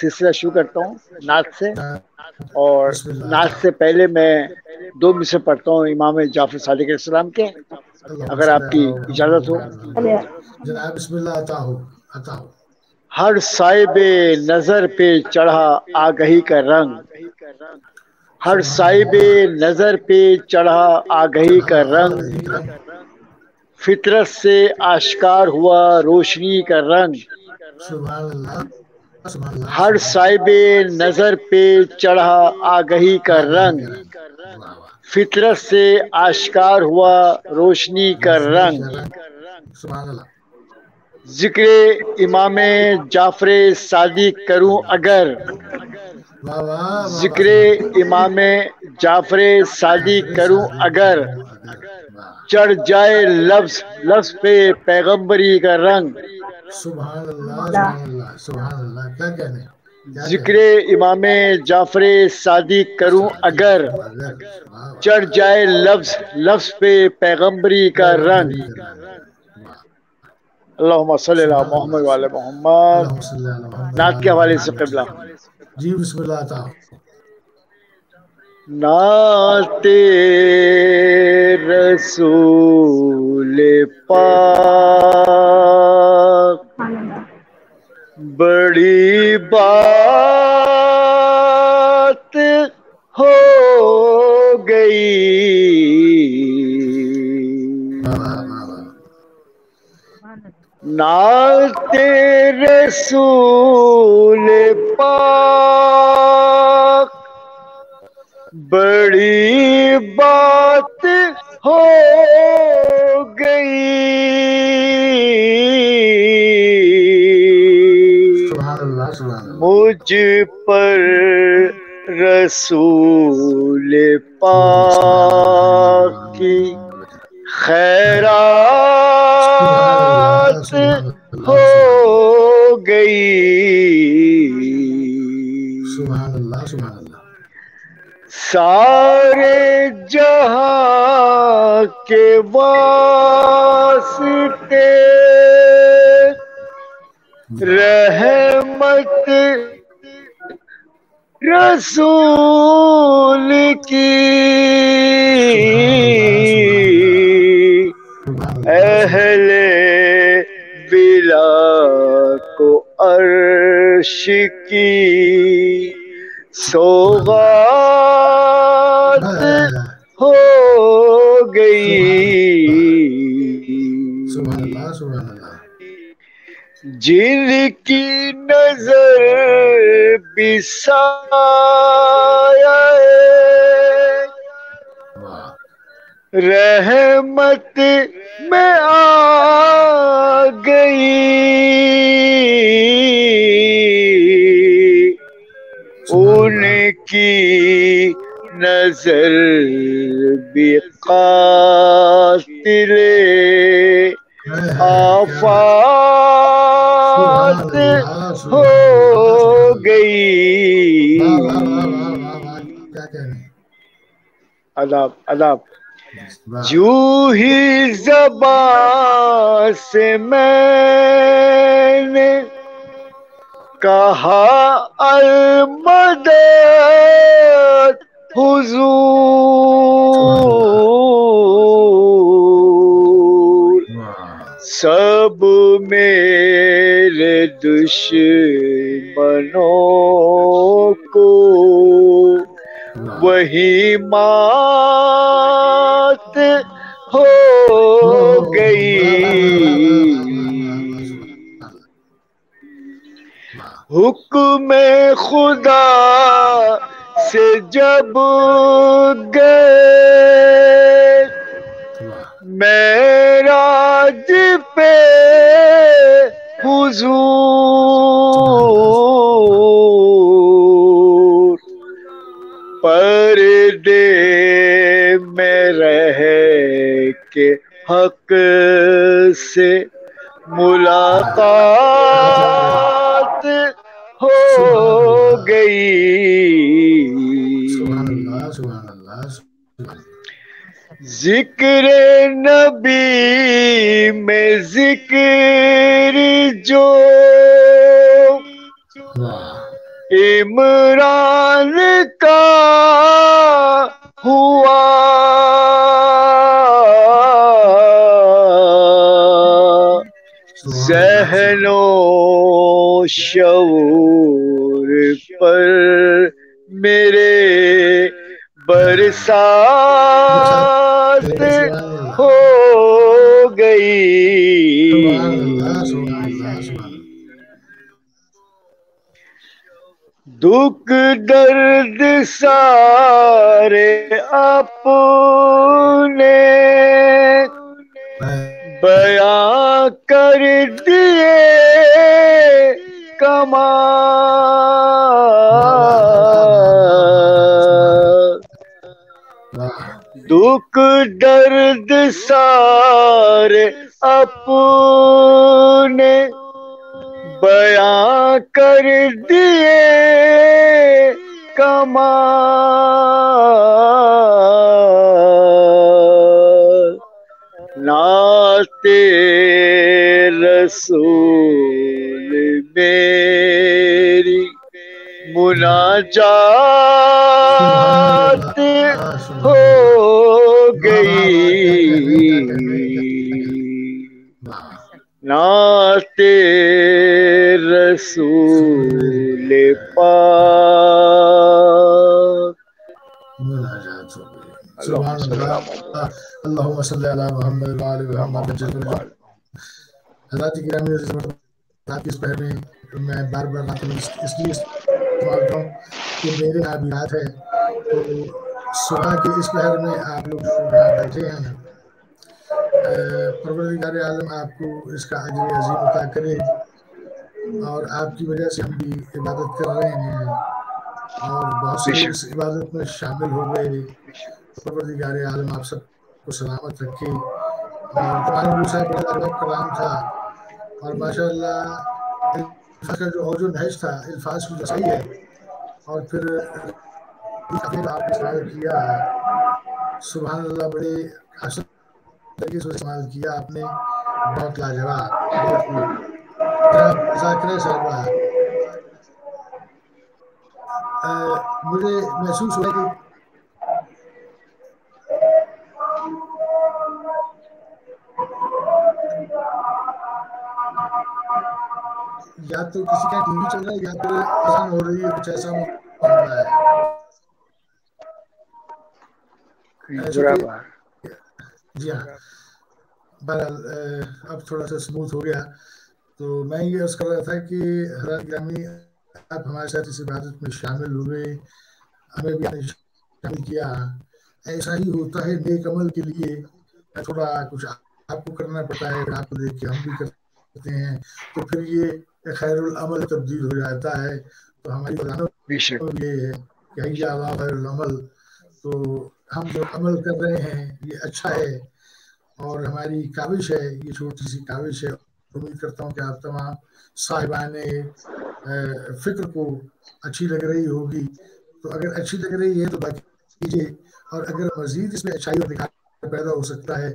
سلسلہ شروع کرتا ہوں نعت سے، اور نعت سے پہلے میں 2 مصرع پڑھتا ہوں امام جعفر صادق علیہ السلام کے، اگر آپ کی اجازت ہو۔ جناب بسم اللہ، عطا ہو عطا ہو۔ ہر صاحب نظر پہ چڑھا آگہی کا رنگ، ہر صاحب نظر پہ چڑھا آگہی کا رنگ، فطرت سے آشکار ہوا روشنی کا رنگ، سبحان اللہ سبحان اللہ۔ ہر صاحب نظر پہ چڑھا آگہی کا رنگ، فطرت سے آشکار ہوا روشنی کا رنگ، سبحان اللہ۔ ذکر امام جعفر صادق کروں اگر، واہ واہ ذکر امام جعفر صادق کروں اگر، چڑھ جائے لفظ لفظ پہ پیغمبری کا رنگ، سبحان اللہ سبحان اللہ سبحان اللہ۔ کیا کہنے، ذکر امام جعفر صادق کروں اگر، چڑھ جائے لفظ لفظ پہ پیغمبری کا رنگ، اللہم صلی علی محمد وعلی محمد۔ نعت کے حوالے سے قبلہ جی بسم اللہ عطا ہو۔ نعت رسول پاک بڑی بات ہو گئی، نعت رسول پاک بڑی بات ہو گئی، مجھ پر رسول پاک کی خیرات ہو گئی، سبحان اللہ سبحان اللہ۔ سارے جہاں کے واسطے رحمت رسول کی، اہل بلا کو عرش کی سوغات ہو گئی، سبحان اللہ سبحان اللہ۔ جن کی نظر بھی سایہ رحمت میں آ گئی، ان کی نظر بھی قاتل آفات ہو گئی۔ اداب اداب۔ جو ہی زبان سے میں نے کہا المدد حضور، سب میرے دشمنوں کو وہی مات ہو گئی، حکم خدا سے جب گئے معراج پہ حضور، پردے میں رہ کے حق سے ملاقات ہو گئی، ذکر نبی میں ذکر جو عمران کا ہوا ذہن و شعور پر میرے برسات ہو گئی. دکھ درد سارے اپنے بیاں کر دیے کمال. دکھ درد سارے اپنے بیاں کر دیے کمال. نعت رسول میری مناجات ہو گئی. نعت رسول پاک. سبحان اللہ. اللہم صلی علی محمد وآل محمد. حضرات گرامی آپ اس پہر میں میں بار بار اس لیے استعمال کروں کہ میرے نابینات ہے تو صبح کے اس پہر میں آپ لوگ یہاں بیٹھے ہیں. پروردگار عالم آپ کو اس کا اجر عظیم عطا کرے اور آپ کی وجہ سے ہم بھی عبادت کر رہے ہیں اور بہت سے اس عبادت میں شامل ہو گئے. پروردگار عالم آپ سب کو سلامت رکھے. اور قرآن موسیٰ بڑا الگ کلام تھا اور ماشاءاللہ الفاظ کا جو نہج تھا الفاظ کی جو صحیح ہے اور پھر آپ نے استعمال کیا سبحان اللہ بڑے آسان طریقے سے استعمال کیا آپ نے. بہت لاجواب بہت خوب. جناب ذاکرہ صاحبہ مجھے محسوس ہوا کہ یا تو کسی کا ٹی وی چل رہا ہے یا پھر اذان ہو رہی ہے, کچھ ایسا معاملہ ہے. جی ہاں, بہرحال اب تھوڑا سا سموتھ ہو گیا. تو میں یہ عرض کر رہا تھا کہ حضرات گرامی آپ ہمارے ساتھ اس عبادت میں شامل ہوئے, ہمیں بھی شامل کیا. ایسا ہی ہوتا ہے نیک عمل کے لیے تھوڑا کچھ آپ کو کرنا پڑتا ہے, آپ کو دیکھ کے ہم بھی کرتے ہیں تو پھر یہ خیر العمل تبدیل ہو جاتا ہے. تو ہماری یہ ہے کہ خیر العمل, تو ہم جو عمل کر رہے ہیں یہ اچھا ہے اور ہماری کاوش ہے, یہ چھوٹی سی کاوش ہے. امید کرتا ہوں کہ آپ تمام صاحبان فکر کو اچھی لگ رہی ہوگی. تو اگر اچھی لگ رہی ہے تو باقی کیجیے, اور اگر مزید اس میں اچھائی اور نکھار پیدا ہو سکتا ہے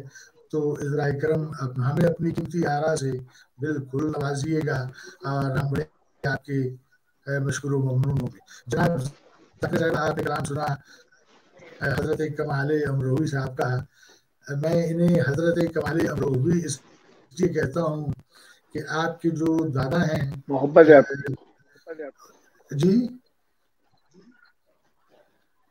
تو عذرائے کرم ہمیں اپنی قیمتی آراء سے بالکل نوازیے گا اور ہم بڑے آپ کے مشکور و ممنون ہوں گے. جناب آپ نے کلام سنا حضرت کمال امروہی صاحب کا. میں انہیں حضرت کمال امروہی اس لیے کہتا ہوں کہ آپ کے جو دادا ہیں محبت ہے. جی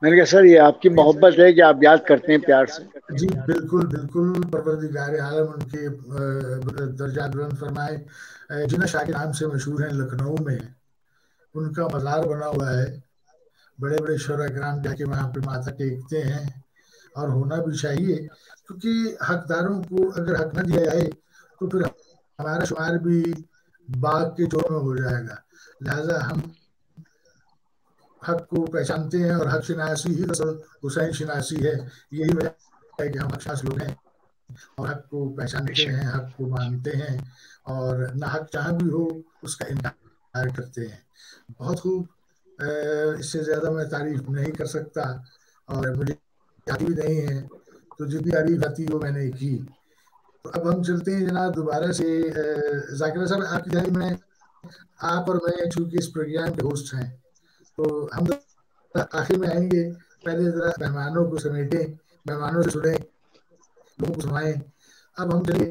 میں نے کہا سر یہ آپ کی محبت ہے کہ آپ یاد کرتے ہیں پیار سے. جی بالکل بالکل. پروردگار عالم ان کے درجات بلند فرمائے. جنہیں شاہ کے نام سے مشہور ہیں لکھنؤ میں ان کا مزار بنا ہوا ہے. بڑے بڑے شعراء کرام جا کے وہاں پہ ماتھا ٹیکتے ہیں اور ہونا بھی چاہیے, کیونکہ حقداروں کو اگر حق نہ دیا جائے تو پھر ہمارا شمار بھی باغ کے چور میں ہو جائے گا. لہذا ہم حق کو پہچانتے ہیں اور حق شناسی ہی اصل حسین شناسی ہے. یہی وجہ ہے کہ ہم اچھا لوگ ہیں اور حق کو پہچانتے ہیں, حق کو مانتے ہیں اور نہ حق جہاں بھی ہو اس کا انکار کرتے ہیں. بہت خوب. اس سے زیادہ میں تعریف نہیں کر سکتا اور مجھے آتی بھی نہیں ہے, تو جتنی تعریف آتی وہ میں نے کی. تو اب ہم چلتے ہیں جناب دوبارہ سے. ذاکرہ صاحب آپ کی جانب میں آپ اور میں چونکہ اس پروگرام کے ہوسٹ ہیں تو ہم آخر میں آئیں گے. پہلے ذرا مہمانوں کو سمیٹیں, مہمانوں سے سنیں, لوگوں کو سنائیں. اب ہم چلے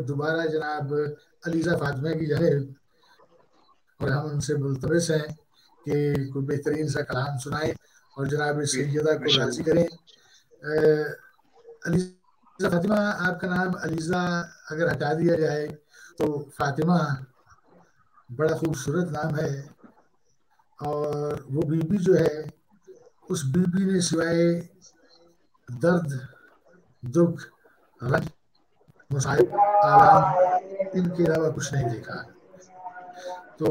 دوبارہ جناب علیزہ فاطمہ کی جانب, اور ہم ان سے ملتمس ہیں کہ کوئی بہترین سا کلام سنائیں اور جناب سیدہ کو راضی کریں. علیزہ فاطمہ, آپ کا نام علیزہ اگر ہٹا دیا جائے تو فاطمہ بڑا خوبصورت نام ہے, اور وہ بی بی جو ہے اس بی بی نے سوائے درد, دکھ, رنج, مصائب, آلام, ان کے علاوہ کچھ نہیں دیکھا. تو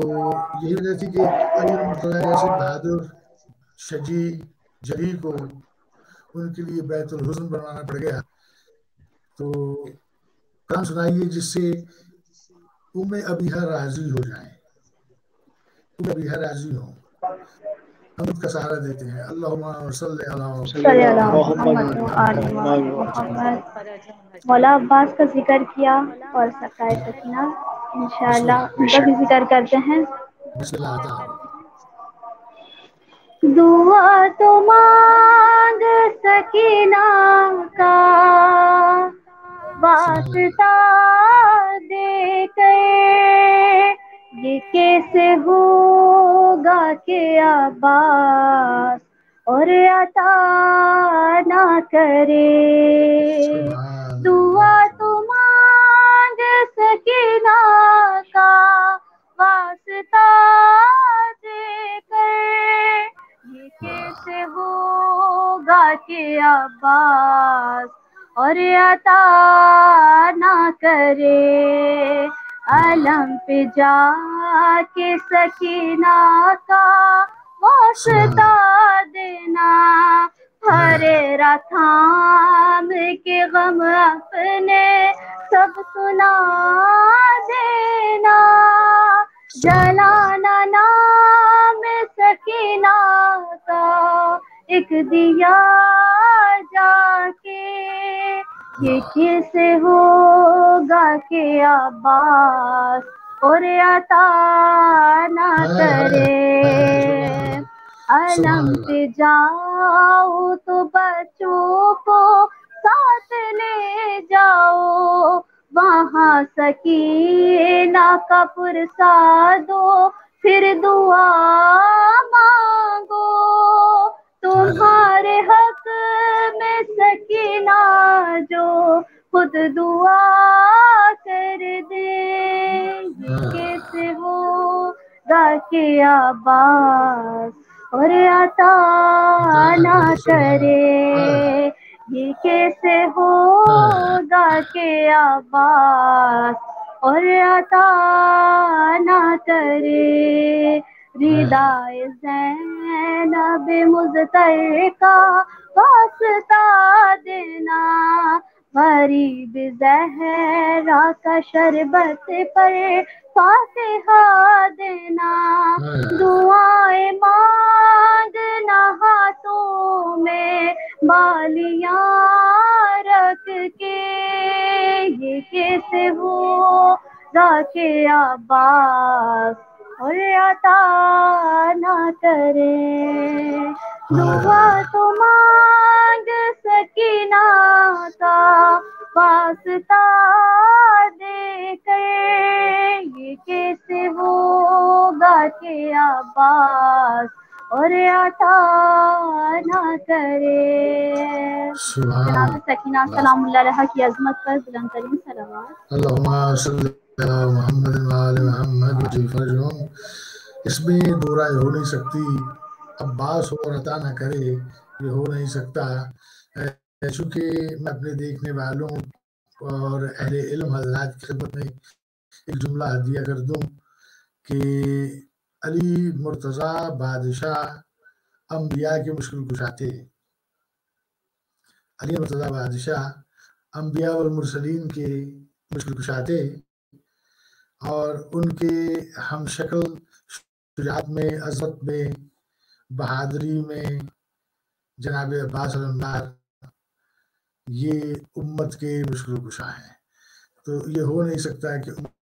یہی وجہ تھی کہ علی مرتضیٰ جیسے بہادر شجی جری کو ان کے لیے بیت الحزن بنوانا پڑ گیا. تو کلام سنائیے جس سے ابیہ راضی ہو جائیں, ابیہ راضی ہوں, ہم اس کا سہارا دیتے ہیں. اللہم صلی صلی اللہ محمد و آل محمد. مولا عباس کا ذکر کیا اور سکائے سکینہ, انشاءاللہ ان کا بھی ذکر کرتے ہیں. بسم اللہ تعالی. دعا تو مانگ سکینہ کا واسطہ دے کر, یہ کیسے ہوگا کہ عباس اور عطا نہ کرے. دعا تو مانگ سکینہ کا واسطہ دے کر, یہ کیسے ہوگا کہ عباس اور عطا نہ کرے. علم پہ جا کے سکینہ کا واسطہ دینا, ہریرا تھام کے غم اپنے سب سنا دینا. جلانا نام سکینہ کا ایک دیا جا کے, یہ کیسے ہوگا کہ عباس اور عطا نہ کرے. علم پہ جاؤ تو بچوں کو ساتھ لے جاؤ, وہاں سکینہ کا پرسا دو, پھر دعا مانگو. تمہارے حق میں سکینہ جو خود دعا کر دے, یہ کیسے ہوگا کہ عباس اور عطا نہ کرے. یہ کیسے ہوگا کہ عباس اور عطا نہ کرے. ردائے زینب مضطر کا واسطہ دینا, غریب زہرا کا شربت پر فاتحہ دینا. دعائیں مانگنا ہاتھوں میں بالیاں رکھ کے, یہ کیسے ہوگا کہ عباس اور عطا نہ کرے. دعا تو مانگ سکینہ کا واسطہ دے کر, یہ کیسے ہوگا کہ عباس اور عطا نہ کرے. جناب سکینہ سلام اللہ علیہ کی عظمت پر بلند ترین صلوات. اللہم صلی علی محمد و آل محمد وجل فرجہم. اس میں دو رائے ہو نہیں سکتی, عباس اور عطا نہ کرے یہ ہو نہیں سکتا. چونکہ میں اپنے دیکھنے والوں اور اہل علم حضرات کی خدمت میں ایک جملہ دیا کر دوں کہ علی مرتضیٰ بادشاہ انبیاء کے مشکل کشا تھے. علی مرتضیٰ بادشاہ انبیاء والمرسلین کے مشکل کشا تھے, اور ان کے ہم شکل شجاعت میں, عظمت میں, بہادری میں جناب عباس علمدار یہ امت کے مشکل کشا ہیں. تو یہ ہو نہیں سکتا کہ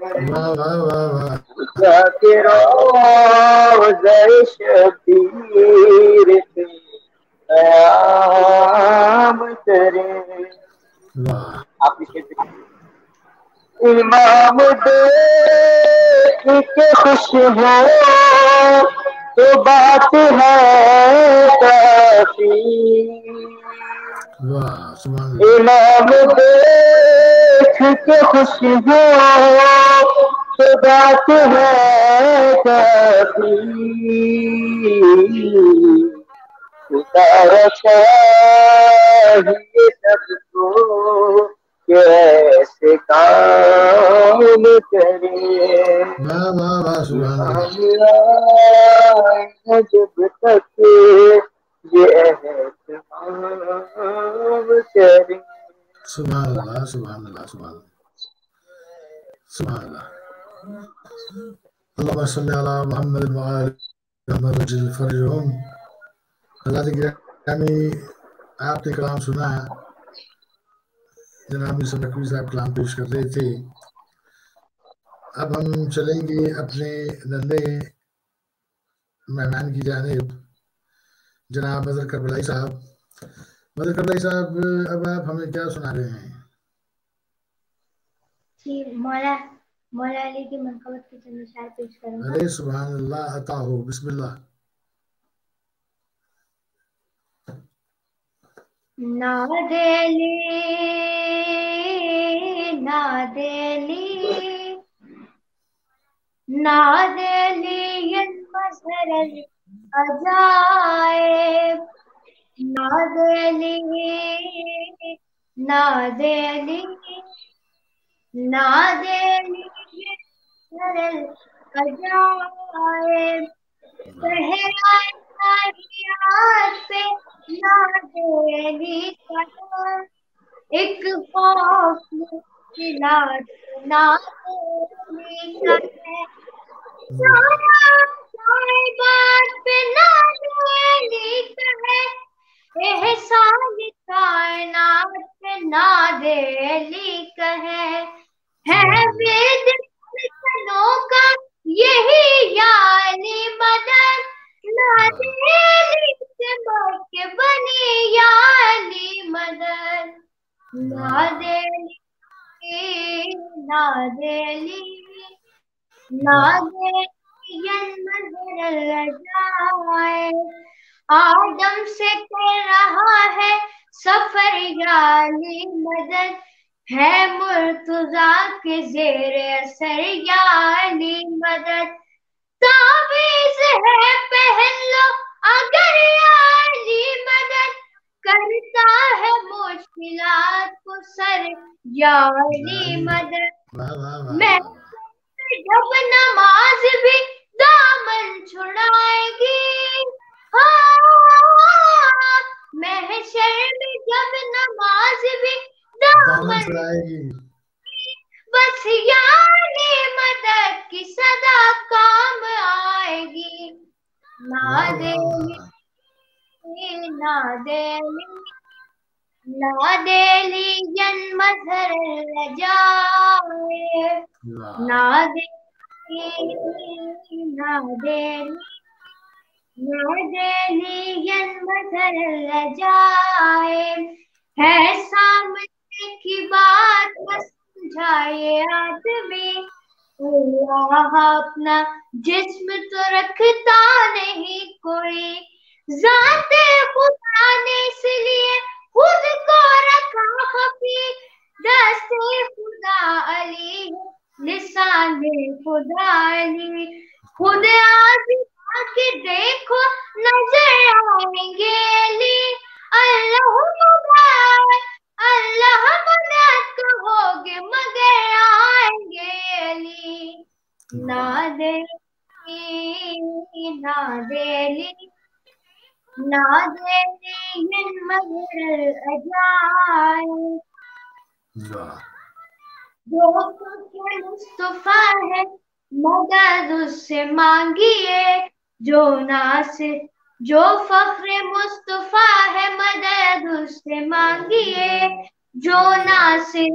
واہ واہ واہ واہ جا کے روضہ شبیر پہ قیام کرے. واہ آپ پیچھے امام دیکھ کے خوش ہو تو بات ہے کافی. واہ سبحان اللہ امام دیکھ کے خوش ہو تو بات ہے کافی. خدا چاہیے سب کو کہ ایسے کام کرے. واہ واہ واہ سبحان اللہ جب تک یہ اہتمام کرے. سبحان اللہ سبحان اللہ سبحان اللہ سبحان اللہ. اللهم صل على محمد وآل محمد وجل فرجهم. حضرت گرامی آپ نے کلام سنا. جناب یوسف نقوی صاحب کلام پیش کر رہے تھے. اب ہم چلیں گے اپنے نندے مہمان کی جانب جناب بدر کربلائی صاحب. بدر کربلائی صاحب اب آپ ہمیں کیا سنا رہے ہیں؟ جی مولا علی کی منقبت کے چند اشعار پیش کروں گا. ارے سبحان اللہ عطا ہو. بسم اللہ. نادیلی نادیلی نادیلی مظہر العجائب. نادیلی نادیلی نادیلی مظہر العجائب. صحرائے کائنات پہ نادیلی کا ایک خوف مشکلات نادیلی کا ہے. بات پہ نادیلی کا ہے. احسان کائنات پہ نادیلی کا ہے. ورنوں کا یہی یعنی مدد نادیلی سے بڑھ کے بنی یعنی مدد. نادیلی نادیلی نادیلی مظہر العجائب. آدم سے کر رہا ہے سفر یعنی مدد ہے. مرتضیٰ کے زیر اثر یعنی مدد. تعویذ ہے پہن لو اگر یعنی مدد. کرتا ہے مشکلات کو سر یعنی مدد. میں جب نماز بھی دامن چھڑائے گی. محشر میں جب نماز بھی دامن چھڑائے گی. بس یعنی مدد کی صدا کام آئے گی. نادیلی نادیلی نادیلی مظہر العجائب. نادیلی نادیلی نادیلی مظہر العجائب. ہے سامنے کی بات بس سمجھائے آدمی. اللہ اپنا جسم تو رکھتا نہیں کوئی. ذات خدا نے اس لیے خود کو رکھا خفی. دست خدا علی لسان خدا علی. خود آزما کے دیکھو نظر آئیں گے علی. اللہ مبارک اللہ مدد کہو گے مگر آئیں گے علی. نادیلی نادیلی نادیلی مظہر العجائب. جو فخر مصطفیٰ ہے مدد اس سے مانگیے. جو فخر مصطفیٰ ہے مدد اس سے مانگیے. جو ناصر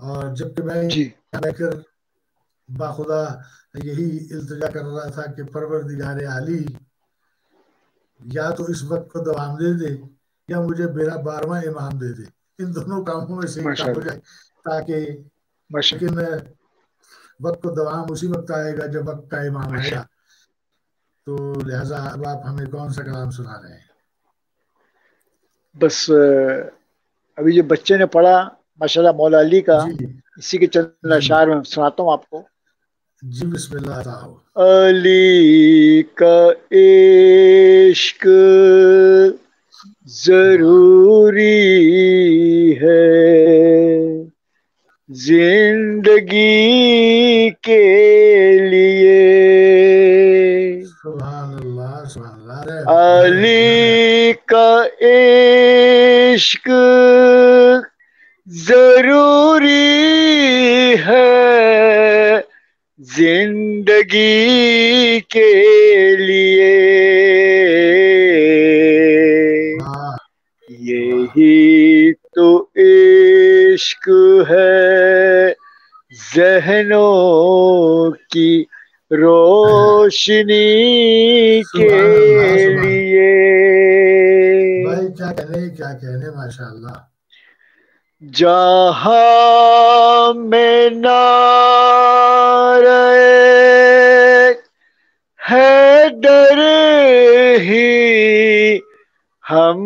اور جبکہ میں بیٹھ کر باخدا یہی التجا کر رہا تھا کہ پروردگار عالی یا تو اس وقت کو دوام دے دے یا مجھے میرا 12واں امام دے دے، ان دونوں کاموں میں سے ایک کام ہو جائے، تاکہ لیکن وقت کو دوام اسی وقت آئے گا جب وقت کا امام آئے گا. تو لہٰذا اب آپ ہمیں کون سا کلام سنا رہے ہیں؟ بس ابھی جو بچے نے پڑھا ماشاءاللہ مولا علی کا، اسی کے چند اشعار میں سناتا ہوں آپ کو. جی بسم اللہ صاحب. علی کا عشق ضروری ہے زندگی کے لیے، سبحان اللہ سبحان اللہ. علی کا عشق ضروری ہے زندگی کے لیے، یہی تو عشق ہے ذہنوں کی روشنی کے لیے. بھائی کیا کہنے ماشاء اللہ. جہاں میں نعرہ حیدر ہی ہم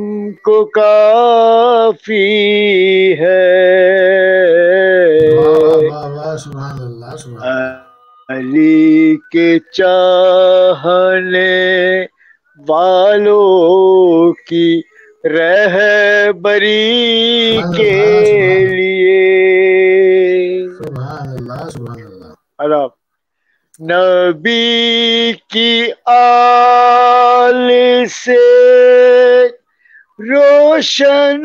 کو کافی ہے، سبحان اللہ سبحان اللہ. علی کے چاہنے والوں کی رہبری کے لیے. سبحان اللہ سبحان اللہ. اللہ نبی کی آل سے روشن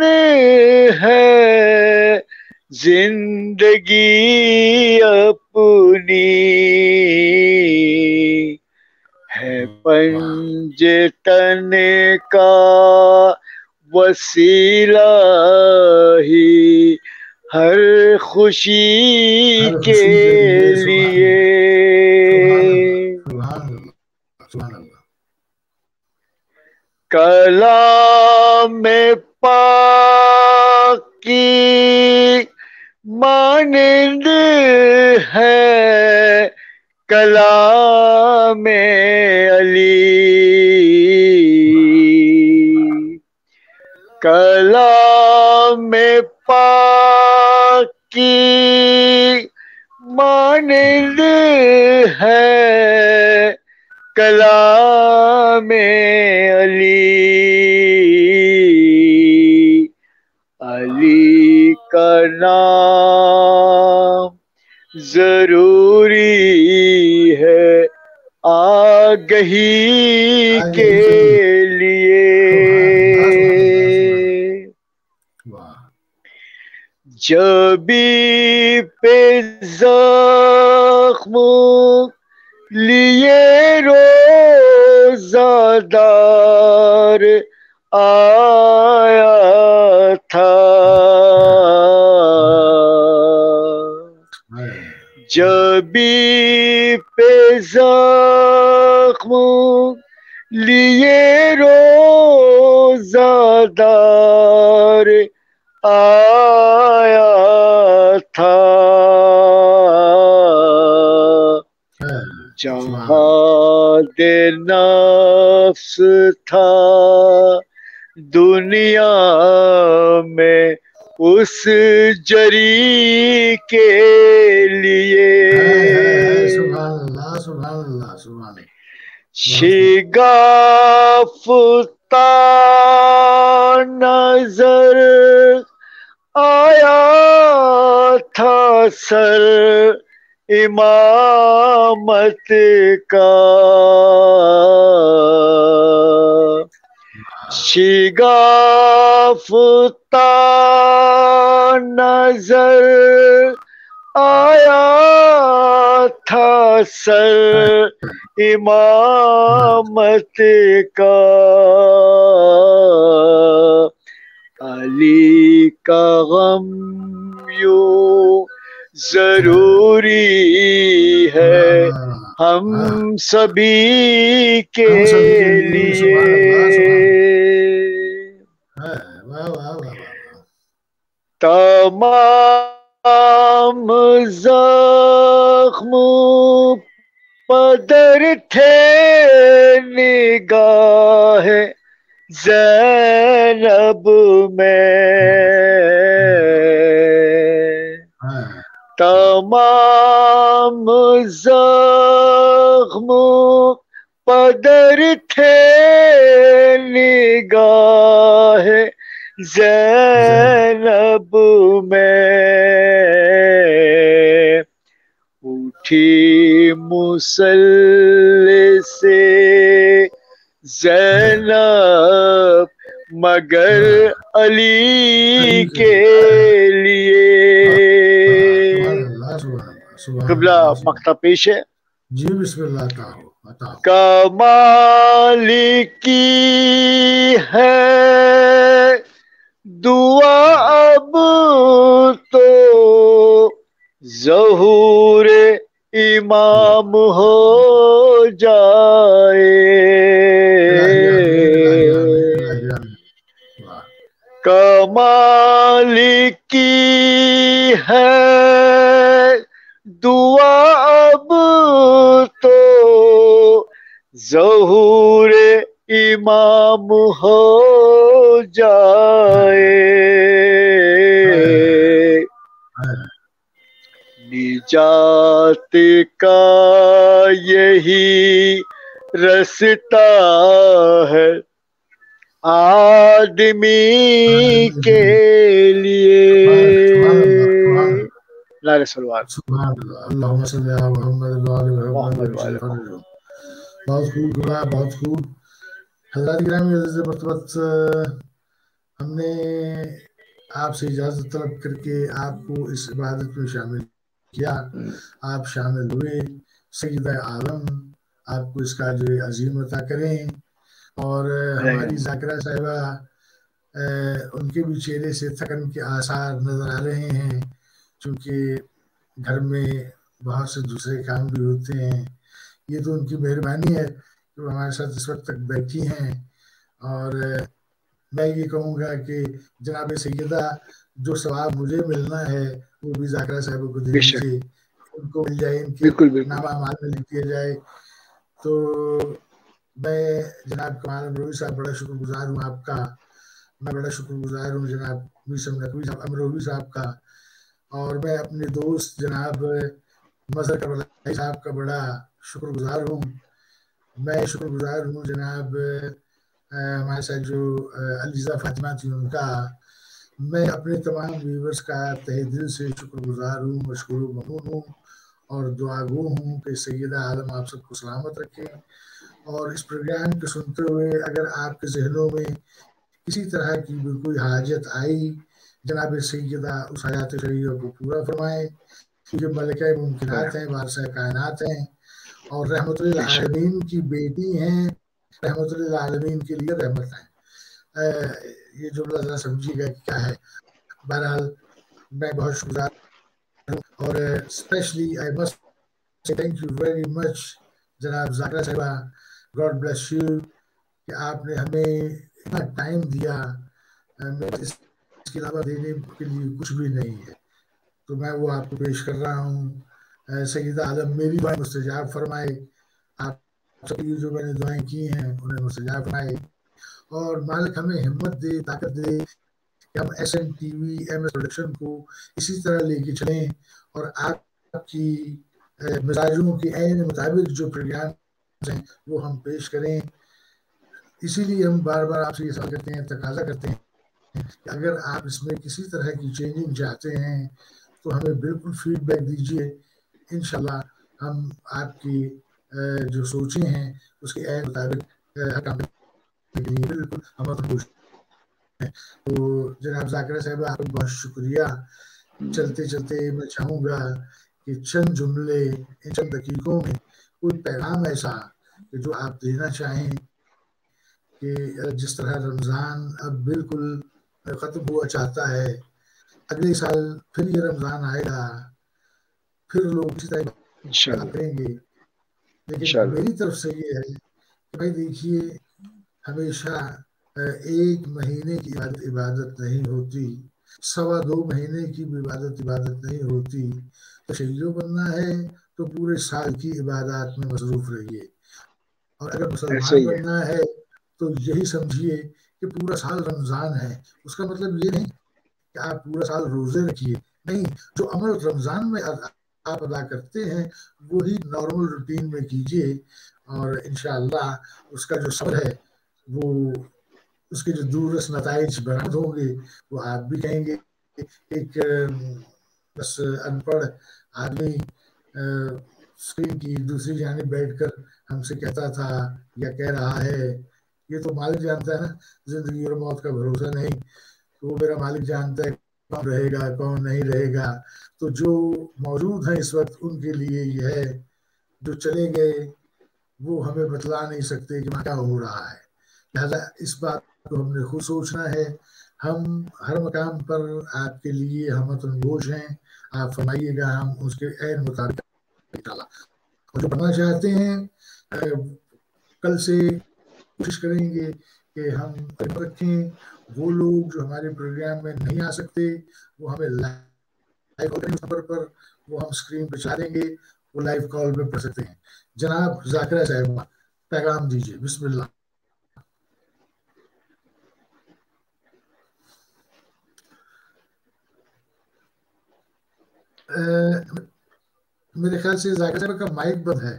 ہے زندگی اپنی، ہے پنجتن کا وسیلہ ہی ہر خوشی کے لیے. کلام پاک کی مانند ہے کلام علی، کلام پاک کی مانند ہے کلام علی، علی کا نام ضروری ہے آگہی کے لیے، جبی پہ زخم لیے روزہ دار آیا تھا، جبی پہ زخم لیے روزہ دار آیا تھا، جہاد نفس تھا دنیا میں اس جری کے لیے، سبحان اللہ سبحان اللہ سبحان اللہ. شگافتا نظر آیا تھا سر امامت کا، شگافتا نظر آیا تھا سر امامت کا، علی کا غم یوں ضروری ہے ہم سبھی کے لیے. تمام زخم پدر تھے نگاہ زینب میں. تمام زخم پدر تھے نگاہ زینب میں. اٹھی مصلی سے زینب مگر علی کے لیے. قبلہ مقطع پیش ہے. جی بسم اللہ. کمال کی ہے دعا اب تو ظہور امام ہو جائے. کمال کی ہے دعا اب تو ظہور امام ہو جائے. نجات کا یہی رستہ ہے آدمی کے لیے. نعرہ صلوات. اللہم صلی علی محمد محمد. بہت خوب دعا، بہت خوب. حضرات گرامی عزیز مرتبت، ہم نے آپ سے اجازت طلب کر کے آپ کو اس عبادت میں شامل کیا. آپ شامل ہوئے. سید عالم آپ کو اس کا اجر عظیم عطا کریں. اور ہماری ذاکرہ صاحبہ، ان کے بھی چہرے سے تھکن کے آثار نظر آ رہے ہیں، چونکہ گھر میں بہت سے دوسرے کام بھی ہوتے ہیں. یہ تو ان کی مہربانی ہے کہ وہ ہمارے ساتھ اس وقت تک بیٹھی ہیں. اور میں یہ کہوں گا کہ جناب سیدہ، جو ثواب مجھے ملنا ہے وہ بھی ذاکرہ صاحبہ کو دے دیجیے، ان کو مل جائے، ان کے نامہ اعمال میں لکھ دیا جائے. تو میں جناب کمال امروہی صاحب بڑا شکر گزار ہوں آپ کا. میں بڑا شکر گزار ہوں جناب امروہی صاحب کا. اور میں اپنے دوست جناب مظہر کربلائی صاحب کا بڑا شکر گزار ہوں. میں شکر گزار ہوں جناب ہمارے ساتھ جو علیزہ فاطمہ تھی ان کا. میں اپنے تمام ویورز کا تہہ دل سے شکر گزار ہوں، مشکور و ممنون ہوں اور دعا گو ہوں کہ سیدہ عالم آپ سب کو سلامت رکھیں. اور اس پروگرام کو سنتے ہوئے اگر آپ کے ذہنوں میں کسی طرح کی بھی کوئی حاجت آئی، جناب سیدہ اس حاجات شریعہ کو پورا فرمائیں، کیونکہ ملکہ ممکنات ہیں، وارثہ کائنات ہیں اور رحمت للعالمین کی بیٹی ہیں، رحمت للعالمین کے لیے رحمت ہیں. یہ جملہ ذرا سمجھیے گا کہ کیا ہے. بہرحال میں بہت شکریہ اور specially I must say thank you very much جناب ذاکرہ صاحبہ. گاڈ بلیس یو کہ آپ نے ہمیں اتنا ٹائم دیا. اس کے علاوہ دینے کے لیے کچھ بھی نہیں ہے، تو میں وہ آپ کو پیش کر رہا ہوں. سیدہ عالم میری دعائیں مستجاب فرمائے، آپ سبھی جو میں نے دعائیں کی ہیں انہیں مستجاب فرمائے، اور مالک ہمیں ہمت دے، طاقت دے کہ ہم S N T V M S production کو اسی طرح لے کے چلیں اور آپ کی مزاجوں کے عین مطابق جو پروگرام ہیں وہ ہم پیش کریں. اسی لیے ہم بار بار آپ سے یہ سوال کرتے ہیں، تقاضا کرتے ہیں کہ اگر آپ اس میں کسی طرح کی چینجنگ چاہتے ہیں تو ہمیں بالکل فیڈ بیک دیجیے. انشاءاللہ ہم آپ کی جو سوچیں ہیں اس کے عین مطابق کام کرنے کے لیے بالکل ہم کوشش ہیں. تو جناب ذاکرہ صاحب آپ کا بہت شکریہ. چلتے چلتے میں چاہوں گا کہ چند جملے ان چند دقیقوں میں کوئی پیغام ایسا کہ جو آپ دینا چاہیں، کہ جس طرح رمضان اب بالکل ختم ہوا چاہتا ہے، اگلے سال پھر یہ رمضان آئے گا پھر لوگ اسی طرح انشاءاللہ کریں گے. لیکن انشاءاللہ میری طرف سے یہ ہے کہ بھائی دیکھیے ہمیشہ 1 مہینے کی عبادت نہیں ہوتی, 2.25 مہینے کی بھی عبادت نہیں ہوتی. تو شہیدوں بننا ہے تو پورے سال کی عبادات میں مصروف رہیے, اور اگر مسلمان بننا ہے تو یہی سمجھیے کہ پورا سال رمضان ہے. اس کا مطلب یہ نہیں کہ آپ پورا سال روزے رکھیے, نہیں, جو عمل رمضان میں آپ ادا کرتے ہیں وہی نارمل روٹین میں کیجیے, اور انشاءاللہ اس کا جو صبر ہے وہ اس کے جو دورس نتائج برآمد ہوں گے وہ آپ بھی کہیں گے. ایک بس ان پڑھ آدمی اسکرین کی دوسری جانب بیٹھ کر ہم سے کہتا تھا یا کہہ رہا ہے, یہ تو مالک جانتا ہے نا, زندگی اور موت کا بھروسہ نہیں, تو وہ میرا مالک جانتا ہے کون رہے گا کون نہیں رہے گا. تو جو موجود ہیں اس وقت ان کے لیے یہ ہے, جو چلے گئے وہ ہمیں بتلا نہیں سکتے کہ کیا ہو رہا ہے. لہذا اس بات کو ہم نے خود سوچنا ہے. ہم ہر مقام پر آپ کے لیے ہمت انگوش ہیں, آپ فرمائیے گا ہم اس کے عین مطابق اور جو بننا چاہتے ہیں کل سے کوشش کریں گے کہ ہم رکھیں. وہ لوگ جو ہمارے پروگرام میں نہیں آ سکتے وہ ہمیں لائیو نمبر پر وہ ہم اسکرین پہ چلا دیں گے, وہ لائیو کال پہ پڑھ سکتے ہیں. جناب ذاکرہ صاحبہ پیغام دیجیے, بسم اللہ. میرے خیال سے ذاکر صاحب کا مائک بند ہے.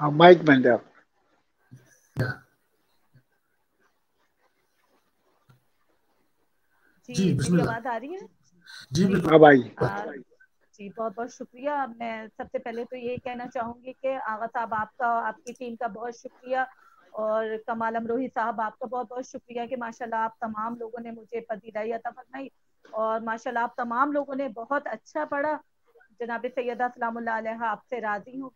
ہاں مائک بند ہے. جی میری آواز آ رہی ہے؟ جی بالکل. اب آئی. جی بہت بہت شکریہ. میں سب سے پہلے تو یہ کہنا چاہوں گی کہ آغا صاحب آپ کا, آپ کی ٹیم کا بہت شکریہ, اور کمال امروہی صاحب آپ کا بہت بہت شکریہ کہ ماشاءاللہ آپ تمام لوگوں نے مجھے پذیرائی عطا فرمائی, اور ماشاءاللہ آپ تمام لوگوں نے بہت اچھا پڑھا. جناب سیدہ سلام اللہ علیہ آپ سے راضی ہوں.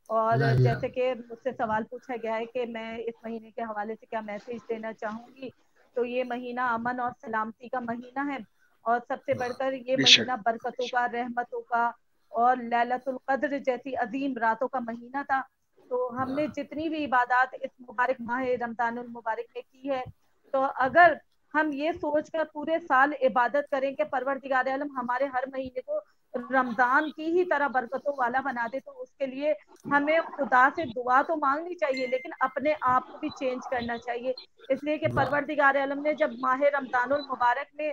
اور جیسے کہ مجھ سے سوال پوچھا گیا ہے کہ میں اس مہینے کے حوالے سے کیا میسج دینا چاہوں گی, تو یہ مہینہ امن اور سلامتی کا مہینہ ہے, اور سب سے بڑھ کر یہ مہینہ برکتوں کا, رحمتوں کا اور لیلۃ القدر جیسی عظیم راتوں کا مہینہ تھا. تو ہم نے جتنی بھی عبادات اس مبارک ماہ رمضان المبارک میں کی ہے, تو اگر ہم یہ سوچ کر پورے سال عبادت کریں کہ پروردگار عالم ہمارے ہر مہینے کو رمضان کی ہی طرح برکتوں والا بنا دے, تو اس کے لیے ہمیں خدا سے دعا تو مانگنی چاہیے لیکن اپنے آپ کو بھی چینج کرنا چاہیے. اس لیے کہ پروردگار عالم نے جب ماہ رمضان المبارک میں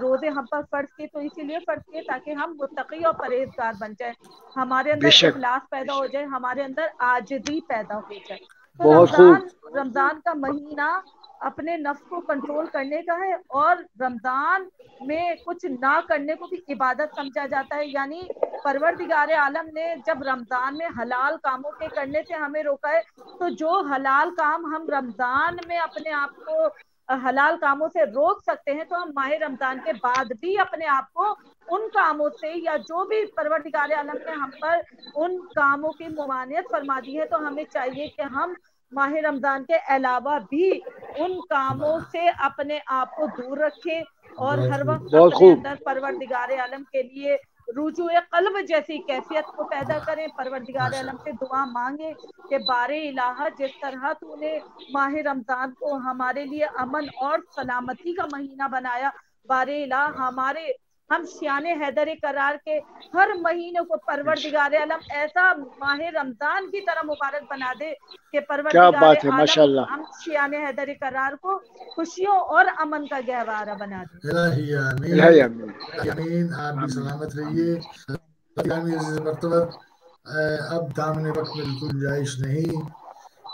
روزے ہم پر فرض کیے تو اسی لیے فرض کیے تاکہ ہم متقی اور پرہیزگار بن جائیں, ہمارے اندر اخلاص پیدا ہو جائے, ہمارے اندر عاجزی پیدا ہو جائے. تو رمضان کا مہینہ اپنے نفس کو کنٹرول کرنے کا ہے, اور رمضان میں کچھ نہ کرنے کو بھی عبادت سمجھا جاتا ہے. یعنی پروردگار عالم نے جب رمضان میں حلال کاموں کے کرنے سے ہمیں روکا ہے, تو جو حلال کام ہم رمضان میں اپنے آپ کو حلال کاموں سے روک سکتے ہیں, تو ہم ماہ رمضان کے بعد بھی اپنے آپ کو ان کاموں سے, یا جو بھی پروردگار عالم نے ہم پر ان کاموں کی ممانعت فرما دی ہے, تو ہمیں چاہیے کہ ہم ماہ رمضان کے علاوہ بھی ان کاموں سے اپنے آپ کو دور رکھیں, اور ہر وقت اپنے اندر پروردگار عالم کے لیے رجوع قلب جیسی کیفیت کو پیدا کریں. پروردگار عالم سے دعا مانگے کہ بار الہ جس طرح تو نے ماہ رمضان کو ہمارے لیے امن اور سلامتی کا مہینہ بنایا, بار الہ ہم شیان حیدر قرار کے ہر مہینے کو پروردگار عالم ایسا ماہ رمضان کی طرح مبارک بنا دے کہ پروردگار عالم ہم شیان حیدر قرار کو خوشیوں اور امن کا گہوارہ بنا دے. آمین. آپ بھی سلامت رہیے. اب دامن وقت میں بالکل گنجائش نہیں,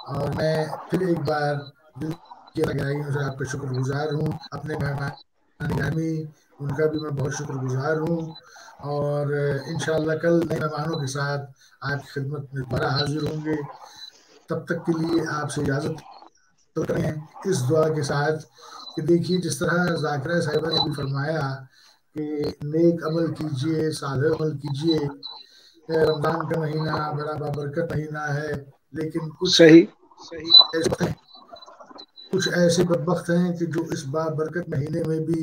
اور میں پھر ایک بار دل کی گہرائیوں سے آپ کا شکر گزار ہوں. اپنے مہمان گرامی ان کا بھی میں بہت شکر گزار ہوں, اور انشاءاللہ کل نئے مہمانوں کے ساتھ آپ کی خدمت میں دوبارہ حاضر ہوں گے. تب تک کے لیے آپ سے اجازت کریں اس دعا کے ساتھ کہ دیکھیے جس طرح ذاکرہ صاحبہ نے بھی فرمایا کہ نیک عمل کیجئے, صالح عمل کیجئے. رمضان کا مہینہ بڑا بابرکت مہینہ ہے, لیکن کچھ ایسے بدبخت ہیں کہ جو اس بابرکت مہینے میں بھی